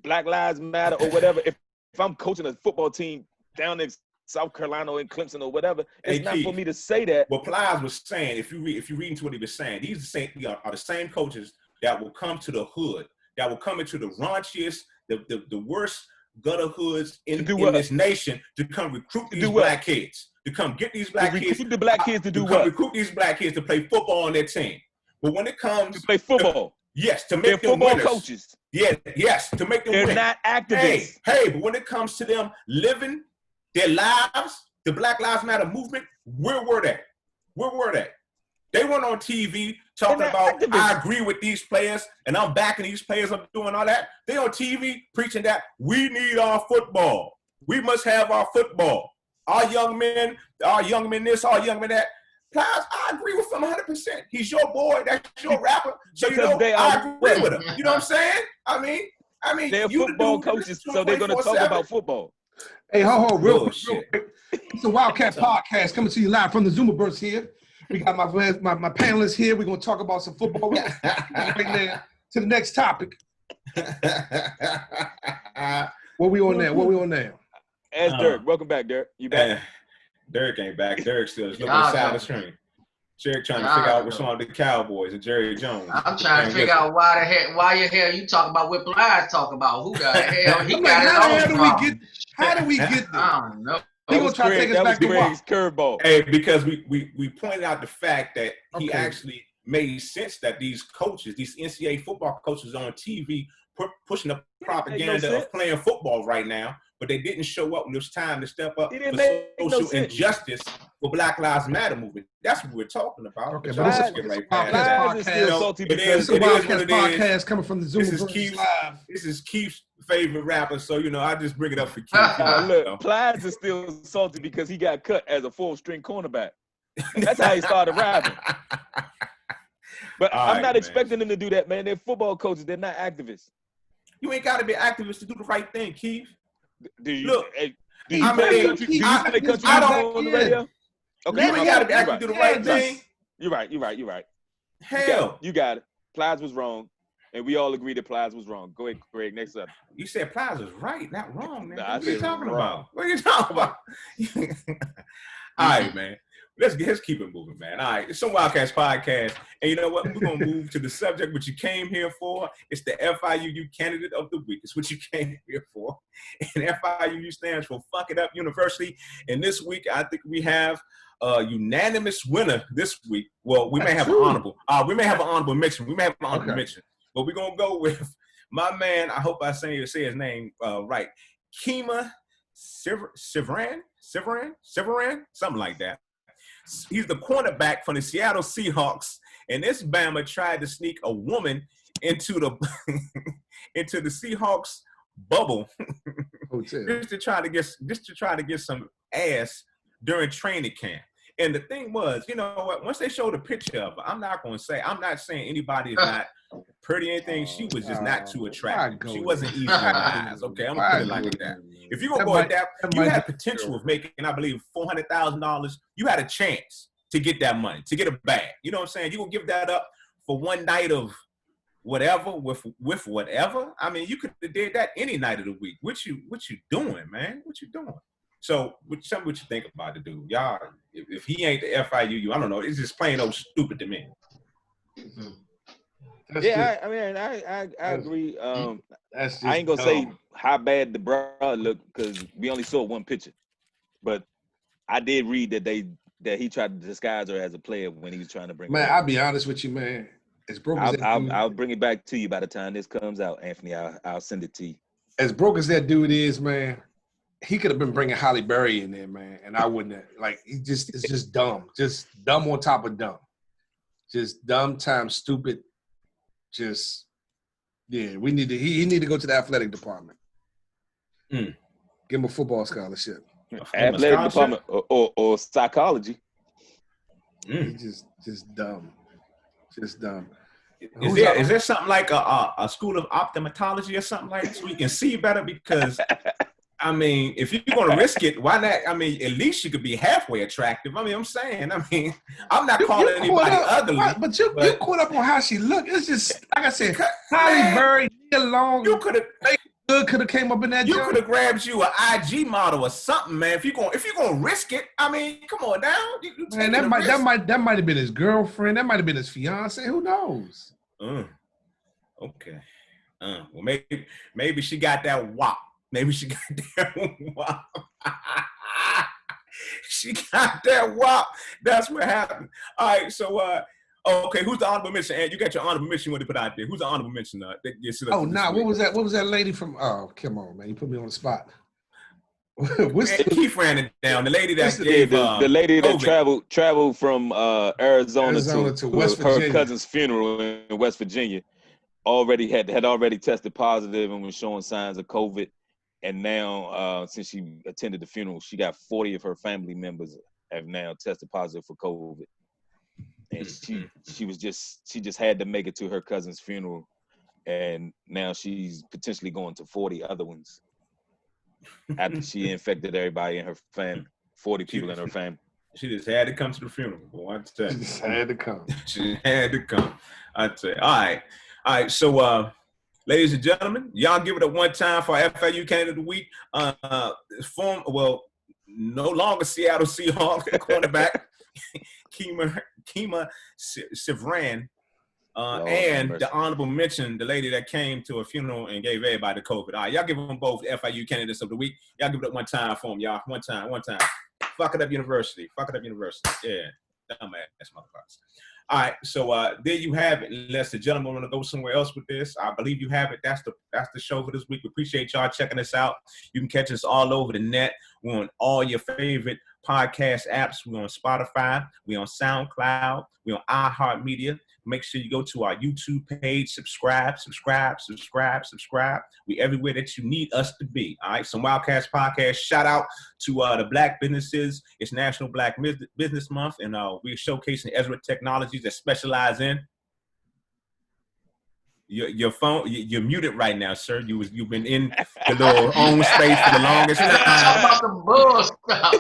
Black Lives Matter or whatever. If I'm coaching a football team down in South Carolina or in Clemson or whatever, it's not for me to say that. What Plies was saying, if you read into what he was saying, these are the same coaches that will come to the hood, that will come into the raunchiest, the worst gutter hoods in this nation to come recruit these black kids, to come get these black kids. Recruit the black kids to do what? Recruit these black kids to play football on their team. But when it comes to play football, yes, to make them football winners. Coaches. Yes, to make them They're win. not activists. Hey, but when it comes to them living their lives, the Black Lives Matter movement, where were they? They weren't on TV talking about, activists. I agree with these players and I'm backing these players, I'm doing all that. They on TV preaching that we need our football. We must have our football. Our young men this, our young men that. Plies, I agree with him 100%. He's your boy, that's your rapper. So I agree with him. You know what I'm saying? I mean, they're football coaches, so they're going to talk about football. Hey, real quick. It's a Wildcat podcast coming to you live from the Zoomverse here. We got my panelists here. We're going to talk about some football right now to the next topic. What we on now? As Dirk. Welcome back, Dirk. You back? Dirk ain't back. Dirk still is looking aside of the screen. Jerry trying to figure out what's wrong with the Cowboys and Jerry Jones. I'm trying to figure out why the hell you talk about what Plies talk about. Who the hell he got his own problem. How do we get there? I don't know. He gonna try to take us back to Greg's curveball. Hey, because we pointed out the fact that he actually made sense that these coaches, these NCAA football coaches on TV pushing the propaganda of playing football right now, but they didn't show up when it was time to step up for social injustice for Black Lives Matter movement. That's what we're talking about. Okay, but it's a podcast coming from the Zoom. This is Keith's favorite rapper, so I just bring it up for Keith. Look, Plies is still salty because he got cut as a 4th-string cornerback. That's how he started rapping. But I'm not expecting them to do that, man. They're football coaches. They're not activists. You ain't got to be activists to do the right thing, Keith. Do you play country on the radio? Okay, you ain't got to be active to do the right thing. You're right. Hell. You got it. Plies was wrong. And we all agree that Plies was wrong. Go ahead, Craig. Next up. You said Plies was right, not wrong, man. Nah, what are you talking about? What are you talking about? All right, man. Let's keep it moving, man. All right, it's some Wildcats podcast. And you know what? We're going to move to the subject what you came here for. It's the FIUU candidate of the week. It's what you came here for. And FIUU stands for Fuck It Up University. And this week, I think we have a unanimous winner this week. Well, we may have an honorable. Mention. We may have an honorable mention. But we're going to go with my man. I hope I say his name right. Kima Severin, something like that. He's the cornerback from the Seattle Seahawks, and this Bama tried to sneak a woman into the into the Seahawks bubble just to try to get some ass during training camp. And the thing was, you know what? Once they showed a picture of her, I'm not saying anybody is not pretty or anything. She was just not too attractive. She wasn't easy in my eyes. Okay, I'm gonna put it like that. If you're gonna go at that, you had potential of making, I believe, $400,000. You had a chance to get that money, to get a bag. You know what I'm saying? You gonna give that up for one night of whatever with whatever? I mean, you could have did that any night of the week. What you doing, man? What you doing? So, tell me what you think about the dude, y'all. If he ain't the FIUU, I don't know. It's just plain old stupid to me. I agree. I ain't gonna say how bad the bra looked because we only saw one picture, but I did read that he tried to disguise her as a player when he was trying to bring. Man, I'll be honest with you, man. As broke as I'll bring it back to you by the time this comes out, Anthony. I'll send it to you. As broke as that dude is, man. He could have been bringing Halle Berry in there, man, and I wouldn't have. Like, it's just dumb. Just dumb on top of dumb. Just dumb times stupid. Just, yeah, he need to go to the athletic department. Give him a football scholarship. Athletic department or psychology. Just dumb. Just dumb. Is there something like a school of ophthalmology or something like that so we can see better? Because I mean, if you're going to risk it, why not? I mean, at least you could be halfway attractive. I mean, I'm not calling anybody ugly. But you caught up on how she looked. It's just, like I said, Halle Berry, long. You could have came up in that. You could have grabbed you an IG model or something, man. If you're gonna risk it, I mean, come on now. Man, that might have been his girlfriend. That might have been his fiance. Who knows? Okay. Well, maybe she got that wop. Maybe she got that wop. She got that wop. That's what happened. All right, so okay, who's the honorable mention? And you got your honorable mention you want to put out there. Who's the honorable mention? What was that? What was that lady from? Oh, come on, man! You put me on the spot. Keith ran it down. The lady that gave the lady that traveled from Arizona to West Virginia. Her cousin's funeral in West Virginia. Already had already tested positive and was showing signs of COVID. And now, since she attended the funeral, she got 40 of her family members have now tested positive for COVID. And she just had to make it to her cousin's funeral, and now she's potentially going to 40 other ones after she infected everybody in her family, 40 people in her family. She just had to come to the funeral. Boy, I tell you. She just had to come. She had to come. I tell you. All right. So, ladies and gentlemen, y'all give it a one time for FIU Candidate of the Week. No longer Seattle Seahawks cornerback Kima Severin, and the honorable mention, the lady that came to a funeral and gave everybody the COVID. All right, y'all give them both FIU Candidates of the Week. Y'all give it up one time for them, y'all. One time. Fuck it up University. Yeah, dumbass motherfuckers. All right, so there you have it. Unless the gentleman want to go somewhere else with this, I believe you have it. That's the show for this week. We appreciate y'all checking us out. You can catch us all over the net. We're on all your favorite podcast apps. We're on Spotify. We're on SoundCloud. We're on iHeartMedia. Make sure you go to our YouTube page. Subscribe. We everywhere that you need us to be. All right. Some Wildcats podcast. Shout out to the Black businesses. It's National Black Business Month, and we're showcasing Ezra Technologies that specialize in. Your phone, you're muted right now, sir. You've been in the little own space for the longest time. Talk about the bull stuff.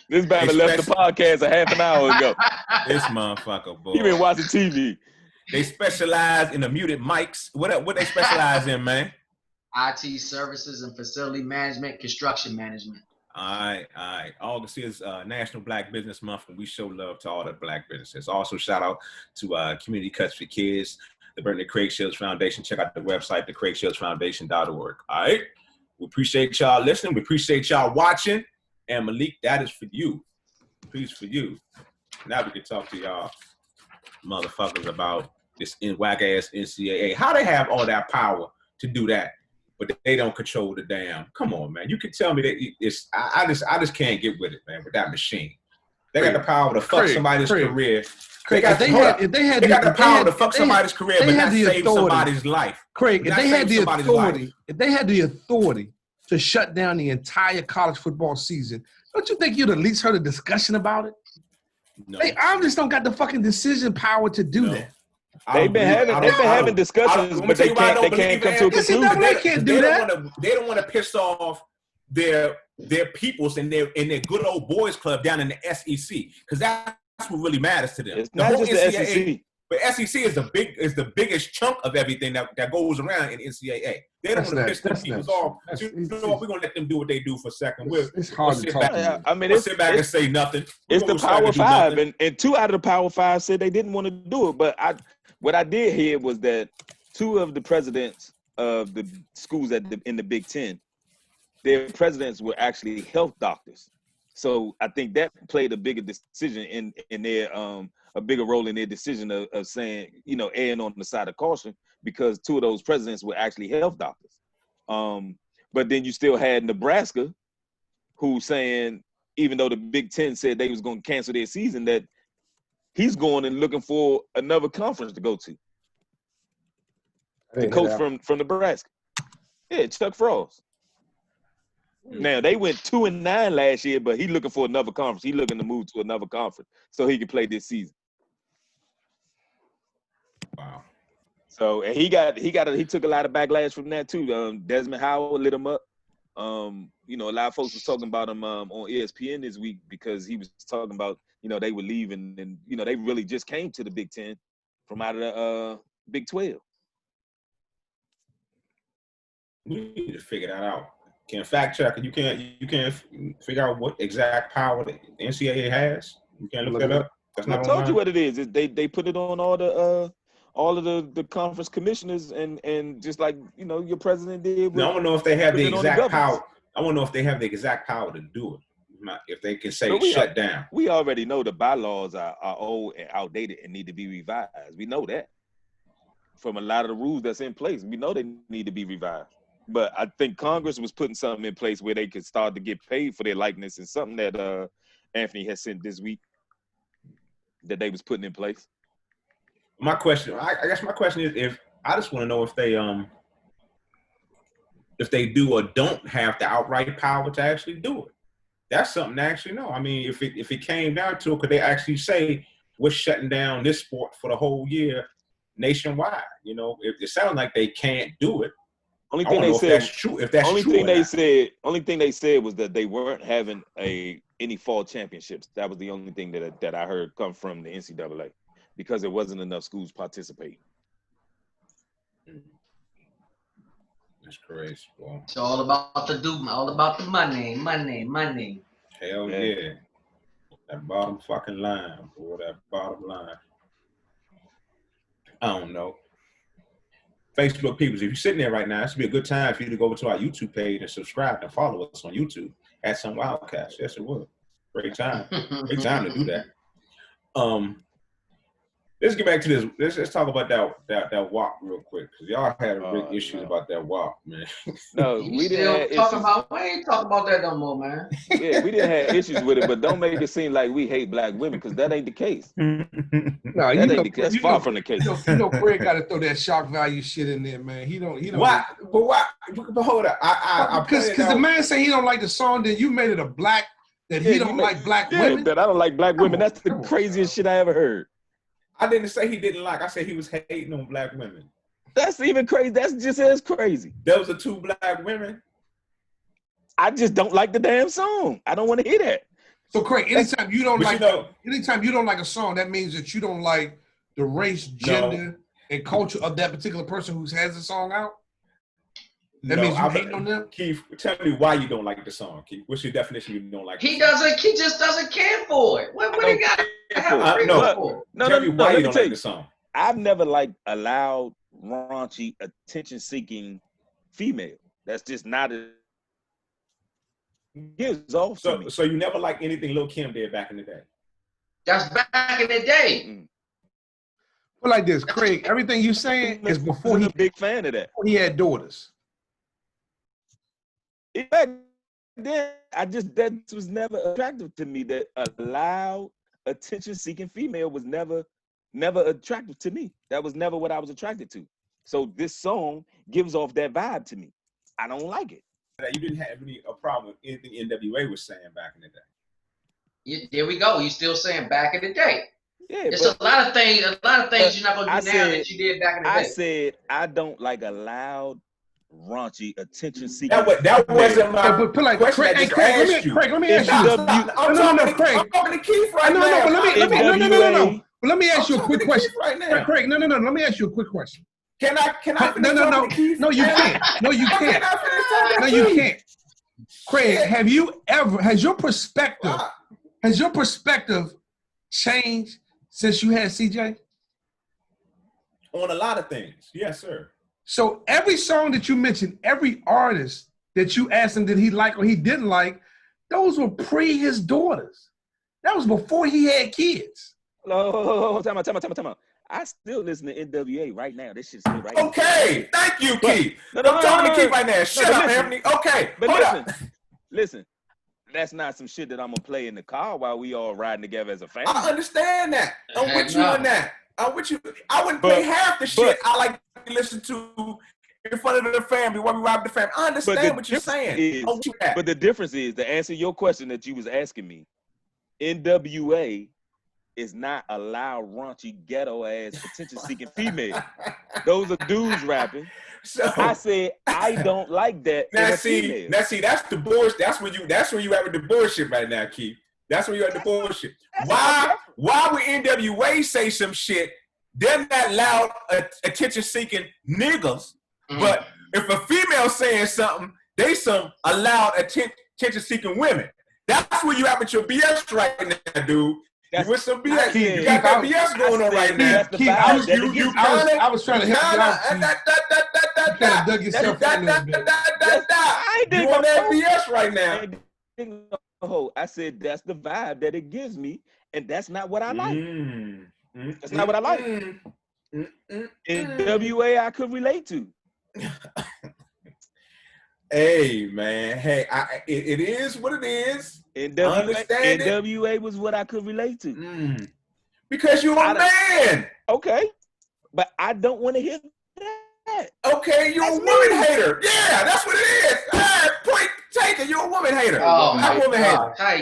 This band left the podcast a half an hour ago. This motherfucker, boy. You been watching TV. They specialize in the muted mics. What they specialize in, man? IT services and facility management, construction management. All right. August is National Black Business Month, and we show love to all the black businesses. Also, shout out to Community Cuts for Kids, the Bernie Craig Shields Foundation. Check out the website, thecraigshieldsfoundation.org. All right. We appreciate y'all listening. We appreciate y'all watching. And Malik, that is for you. Peace for you. Now we can talk to y'all motherfuckers about this whack-ass NCAA. How they have all that power to do that, but they don't control the damn. Come on, man. You can tell me that it's. I just can't get with it, man. With that machine, they got the power to fuck somebody's career. They got the power to fuck somebody's career, but not save somebody's life. Craig, if they had the authority to shut down the entire college football season, don't you think you'd at least heard a discussion about it? No. They obviously don't got the fucking decision power to do that. They've been having discussions, but they can't come to a conclusion. They can't do that. They don't want to piss off their peoples and their good old boys club down in the SEC, because that's what really matters to them. It's not just the SEC. But SEC is the biggest chunk of everything that goes around in NCAA. They don't want to piss them people off. You know what? We're gonna let them do what they do for a second. It's hard to talk about. I mean, sit back and say nothing. It's the Power Five, and 2 out of the Power Five said they didn't want to do it. But what I did hear was that 2 of the presidents of the schools in the Big Ten, their presidents were actually health doctors. So I think that played a bigger decision in their a bigger role in their decision of saying, erring on the side of caution, because 2 of those presidents were actually health doctors. But then you still had Nebraska, who's saying, even though the Big Ten said they was going to cancel their season, that he's going and looking for another conference to go to. The coach from Nebraska. Yeah, Chuck Frost. Now, they went 2-9 last year, but he's looking for another conference. He's looking to move to another conference so he can play this season. Wow. So, and he took a lot of backlash from that too. Desmond Howard lit him up. A lot of folks was talking about him on ESPN this week because he was talking about, they were leaving and, they really just came to the Big Ten from out of the Big 12. We need to figure that out. Can fact check it. You can't figure out what exact power the NCAA has. You can't look that up. I told you what it is. They put it on all of the conference commissioners and just like your president did. I want to know if they have the exact power. I want to know if they have the exact power to do it. If they can say shut down. We already know the bylaws are old and outdated and need to be revised. We know that from a lot of the rules that's in place. We know they need to be revised. But I think Congress was putting something in place where they could start to get paid for their likeness, and something that Anthony has sent this week that they was putting in place. My question, I guess my question is, I just want to know if they do or don't have the outright power to actually do it. That's something to actually know. I mean, if it came down to it, could they actually say we're shutting down this sport for the whole year nationwide? It sounds like they can't do it. Only thing they said, only thing they said was that they weren't having any fall championships. That was the only thing that I heard come from the NCAA, because there wasn't enough schools participating. That's crazy, boy. It's all about the money. Hell yeah. That bottom fucking line, boy. That bottom line. I don't know. Facebook people, if you're sitting there right now, this would be a good time for you to go over to our YouTube page and subscribe and follow us on YouTube at Some Wildcats. Yes, it would. Great time. Great time to do that. Let's get back to this. Let's talk about that WAP real quick, because y'all had big issues about that WAP, man. No, we didn't we ain't talking about that no more, man. Yeah, we didn't have issues with it, but don't make it seem like we hate black women, because that ain't the case. That's far from the case. Craig got to throw that shock value shit in there, man. He don't. Why? But why? But hold up. Because the man said he don't like the song, then you made it a black that he don't like black women. That I don't like black women. That's the craziest shit I ever heard. I didn't say he didn't like. I said he was hating on black women. That's even crazy. That's just as crazy. Those are 2 black women. I just don't like the damn song. I don't want to hear that. So Craig, anytime you don't like a song, that means that you don't like the race, gender, and culture of that particular person who has the song out. That means you hating on them. Keith, tell me why you don't like the song. Keith, what's your definition? You don't like? He just doesn't care for it. What do you got to have for? Tell me why you don't like the song. I've never a loud, raunchy, attention-seeking female. That's just not a. Gives off to me. So you never liked anything Lil' Kim did back in the day? That's back in the day. Well, like this, Craig. Everything you saying is before he's a big fan of that. Before he had daughters. Back then, that was never attractive to me. That a loud, attention-seeking female was never attractive to me. That was never what I was attracted to. So this song gives off that vibe to me. I don't like it. You didn't have a problem with anything NWA was saying back in the day. There we go. You still saying back in the day. Yeah, it's a lot of things you're not gonna do now that you did back in the day. I said I don't like a loud, raunchy, attention-seeking. That wasn't my question. Craig, let me ask you. I'm talking to Keith right now. But let me ask you a quick question. Craig, no. Let me ask you a quick question. Can I No, you can't. No, you can't. No, you can't. Craig, has your perspective changed since you had CJ? On a lot of things. Yes, sir. So every song that you mentioned, every artist that you asked him did he like or he didn't like, those were pre his daughters. That was before he had kids. Oh, time out. I still listen to NWA right now. This shit's still right now. Okay, thank you, Keith. I'm talking to Keith right now. Shut up, Anthony. Okay, but listen. That's not some shit that I'm gonna play in the car while we all riding together as a family. I understand that. I'm with you on that. I'm with you. I wouldn't play half the shit I like to listen to in front of the family while we ride with the family. I understand what you're saying. But the difference is, to answer your question that you was asking me, NWA is not a loud, raunchy, ghetto-ass, attention-seeking female. Those are dudes rapping. So I said I don't like that. Now see, that's the bullshit. That's where you at with the bullshit right now, Keith. That's where you at the bullshit. Why would NWA say some shit? They're not loud, attention-seeking niggas. But if a female saying something, they some loud, attention-seeking women. That's where you at with your BS right now, dude. You with some BS. You got that BS going on right now. I was trying to help you out. You kind of dug yourself in a little bit. You on that BS right now. I said that's the vibe that it gives me, and that's not what I like. That's not what I like. NWA I could relate to. Hey man, it is what it is. NWA was what I could relate to. Because you're a man. Okay, but I don't want to hear that. Okay, you're a woman hater. Yeah, that's what it is. Point taken. You're a woman hater. Oh, I'm a woman hater. Okay,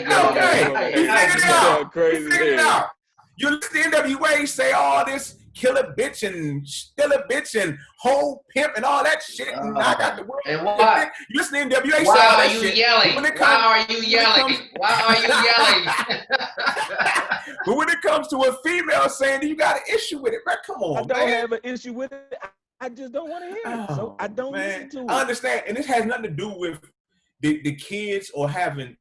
you figured it out. You figured it out. You listen to NWA say all this killer bitch and still a bitch and whole pimp and all that shit. And I got the word. And why? You listen to NWA say all that shit. Why are you yelling? But when it comes to a female saying you got an issue with it, man, come on, I don't have an issue with it. I just don't want to hear it. So I don't listen to it. I understand. And this has nothing to do with the kids or having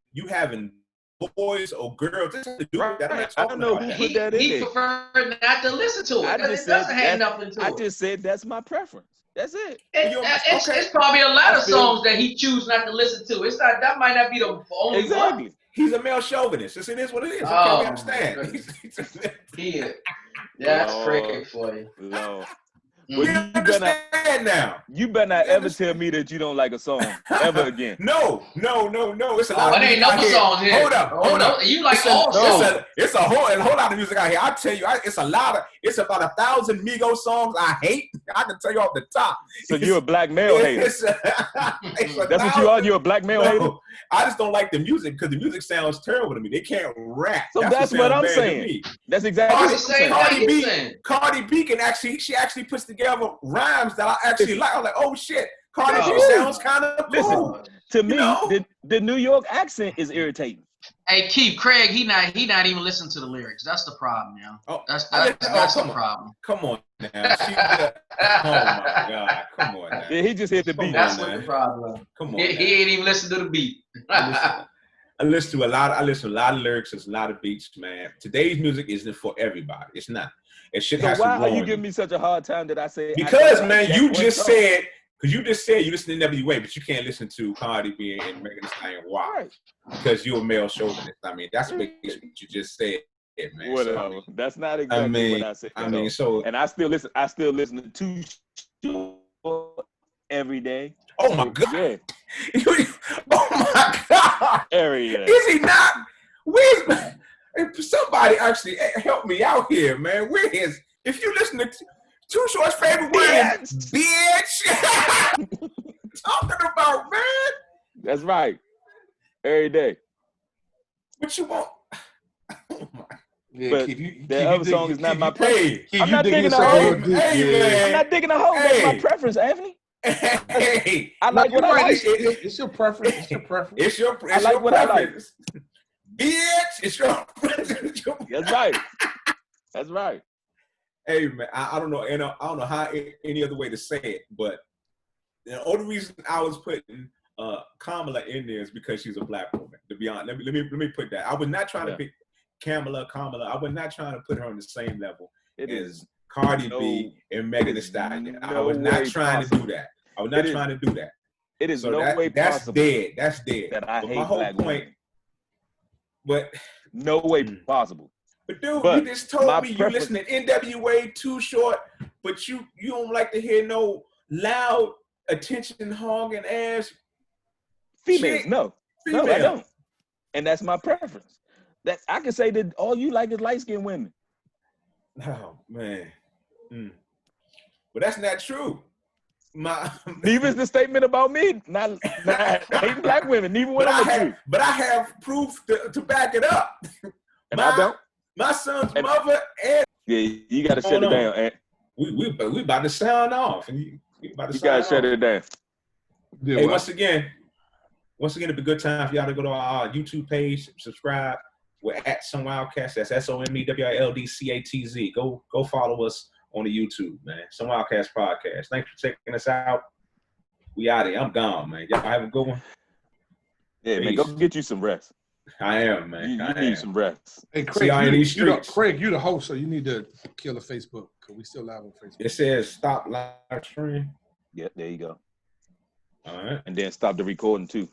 boys or girls. This has to do with that. I don't know who put that in. He preferred not to listen to it. It doesn't have nothing to it. I just said that's my preference. That's it. It's probably a lot of songs that he chooses not to listen to. It's not, that might not be the only one. He's a male chauvinist. It is what it is. Okay, we understand. That's crazy for you. No. Well, you better not ever tell me that you don't like a song ever again. No. It's a lot of music out here. Songs here. Hold up. You like all songs. It's a whole lot of music out here. I tell you, it's about 1,000 Migos songs I hate. I can tell you off the top. So you're a black male hater. That's what you are? You're a black male hater? I just don't like the music because the music sounds terrible to me. They can't rap. So that's what I'm saying. That's exactly what I'm saying. Cardi B she actually puts together rhymes that I actually like. I'm like, oh shit, Cardi B sounds kind of cool. Listen, to me, the New York accent is irritating. Hey, Keith, Craig, he not even listening to the lyrics. That's the problem, man. Oh, that's the problem. Come on now. Oh my God. Come on now. Yeah, he just hit the beat. That's what the problem. Come on. He ain't even listen to the beat. I listen to a lot of lyrics, there's a lot of beats, man. Today's music isn't for everybody. It's not. It should have to grow. Why are you giving me such a hard time that I say? Because man, you just said you listen to NWA, but you can't listen to Cardi B and Megan Thee Stallion. Why? Right. Because you're a male chauvinist. I mean, that's what you just said, man. Whatever. So, I mean, that's not exactly what I said. And I still listen. I still listen to Too Short every day. Oh my God! Yeah. Oh my God! Every day. Is he not? Where's somebody actually help me out here, man? Where is? If you listen to Too Short's favorite word, bitch. Talking about, man. That's right. Every day. What you want? Yeah, but the other song is not my preference. I'm not digging a hole. I'm not digging a hole. That's my preference, Anthony. Hey, I like what I like. It's your preference. It's your preference. It's your I like what I like. Bitch, it's your preference. That's right. That's right. Hey man, I don't know, and I don't know how any other way to say it, but the only reason I was putting Kamala in there is because she's a black woman. To be honest, let me put that. I was not trying to pick Kamala. I was not trying to put her on the same level as Cardi B and Megan Thee Stallion. I was not trying to do that. I was not trying to do that. It is no way possible. That's dead. That I hate my whole black point. women. But no way possible. But dude, you just told me you listen to NWA Too Short, but you don't like to hear no loud attention hogging ass females. No, I don't. And that's my preference. That I can say that all you like is light skinned women. Oh man. But that's not true. Neither is the statement about me. Not hating black women. Neither one of them. But I have proof to back it up. And I don't. My son's mother and you got to shut it down. And we about to sound off, and you got to shut it down. Hey, once again, it'd be a good time for y'all to go to our YouTube page, subscribe. We're at Some Wildcats. That's SOMEWILDCATZ. Go follow us on the YouTube, man. Some Wildcats Podcast. Thanks for checking us out. We out of here. I'm gone, man. Y'all have a good one. Yeah, man. Go get you some rest. I am, man. You need some rest. Hey, Craig, Craig, you the host, so you need to kill the Facebook because we still live on Facebook. It says stop live stream. Yeah, there you go. All right. And then stop the recording too.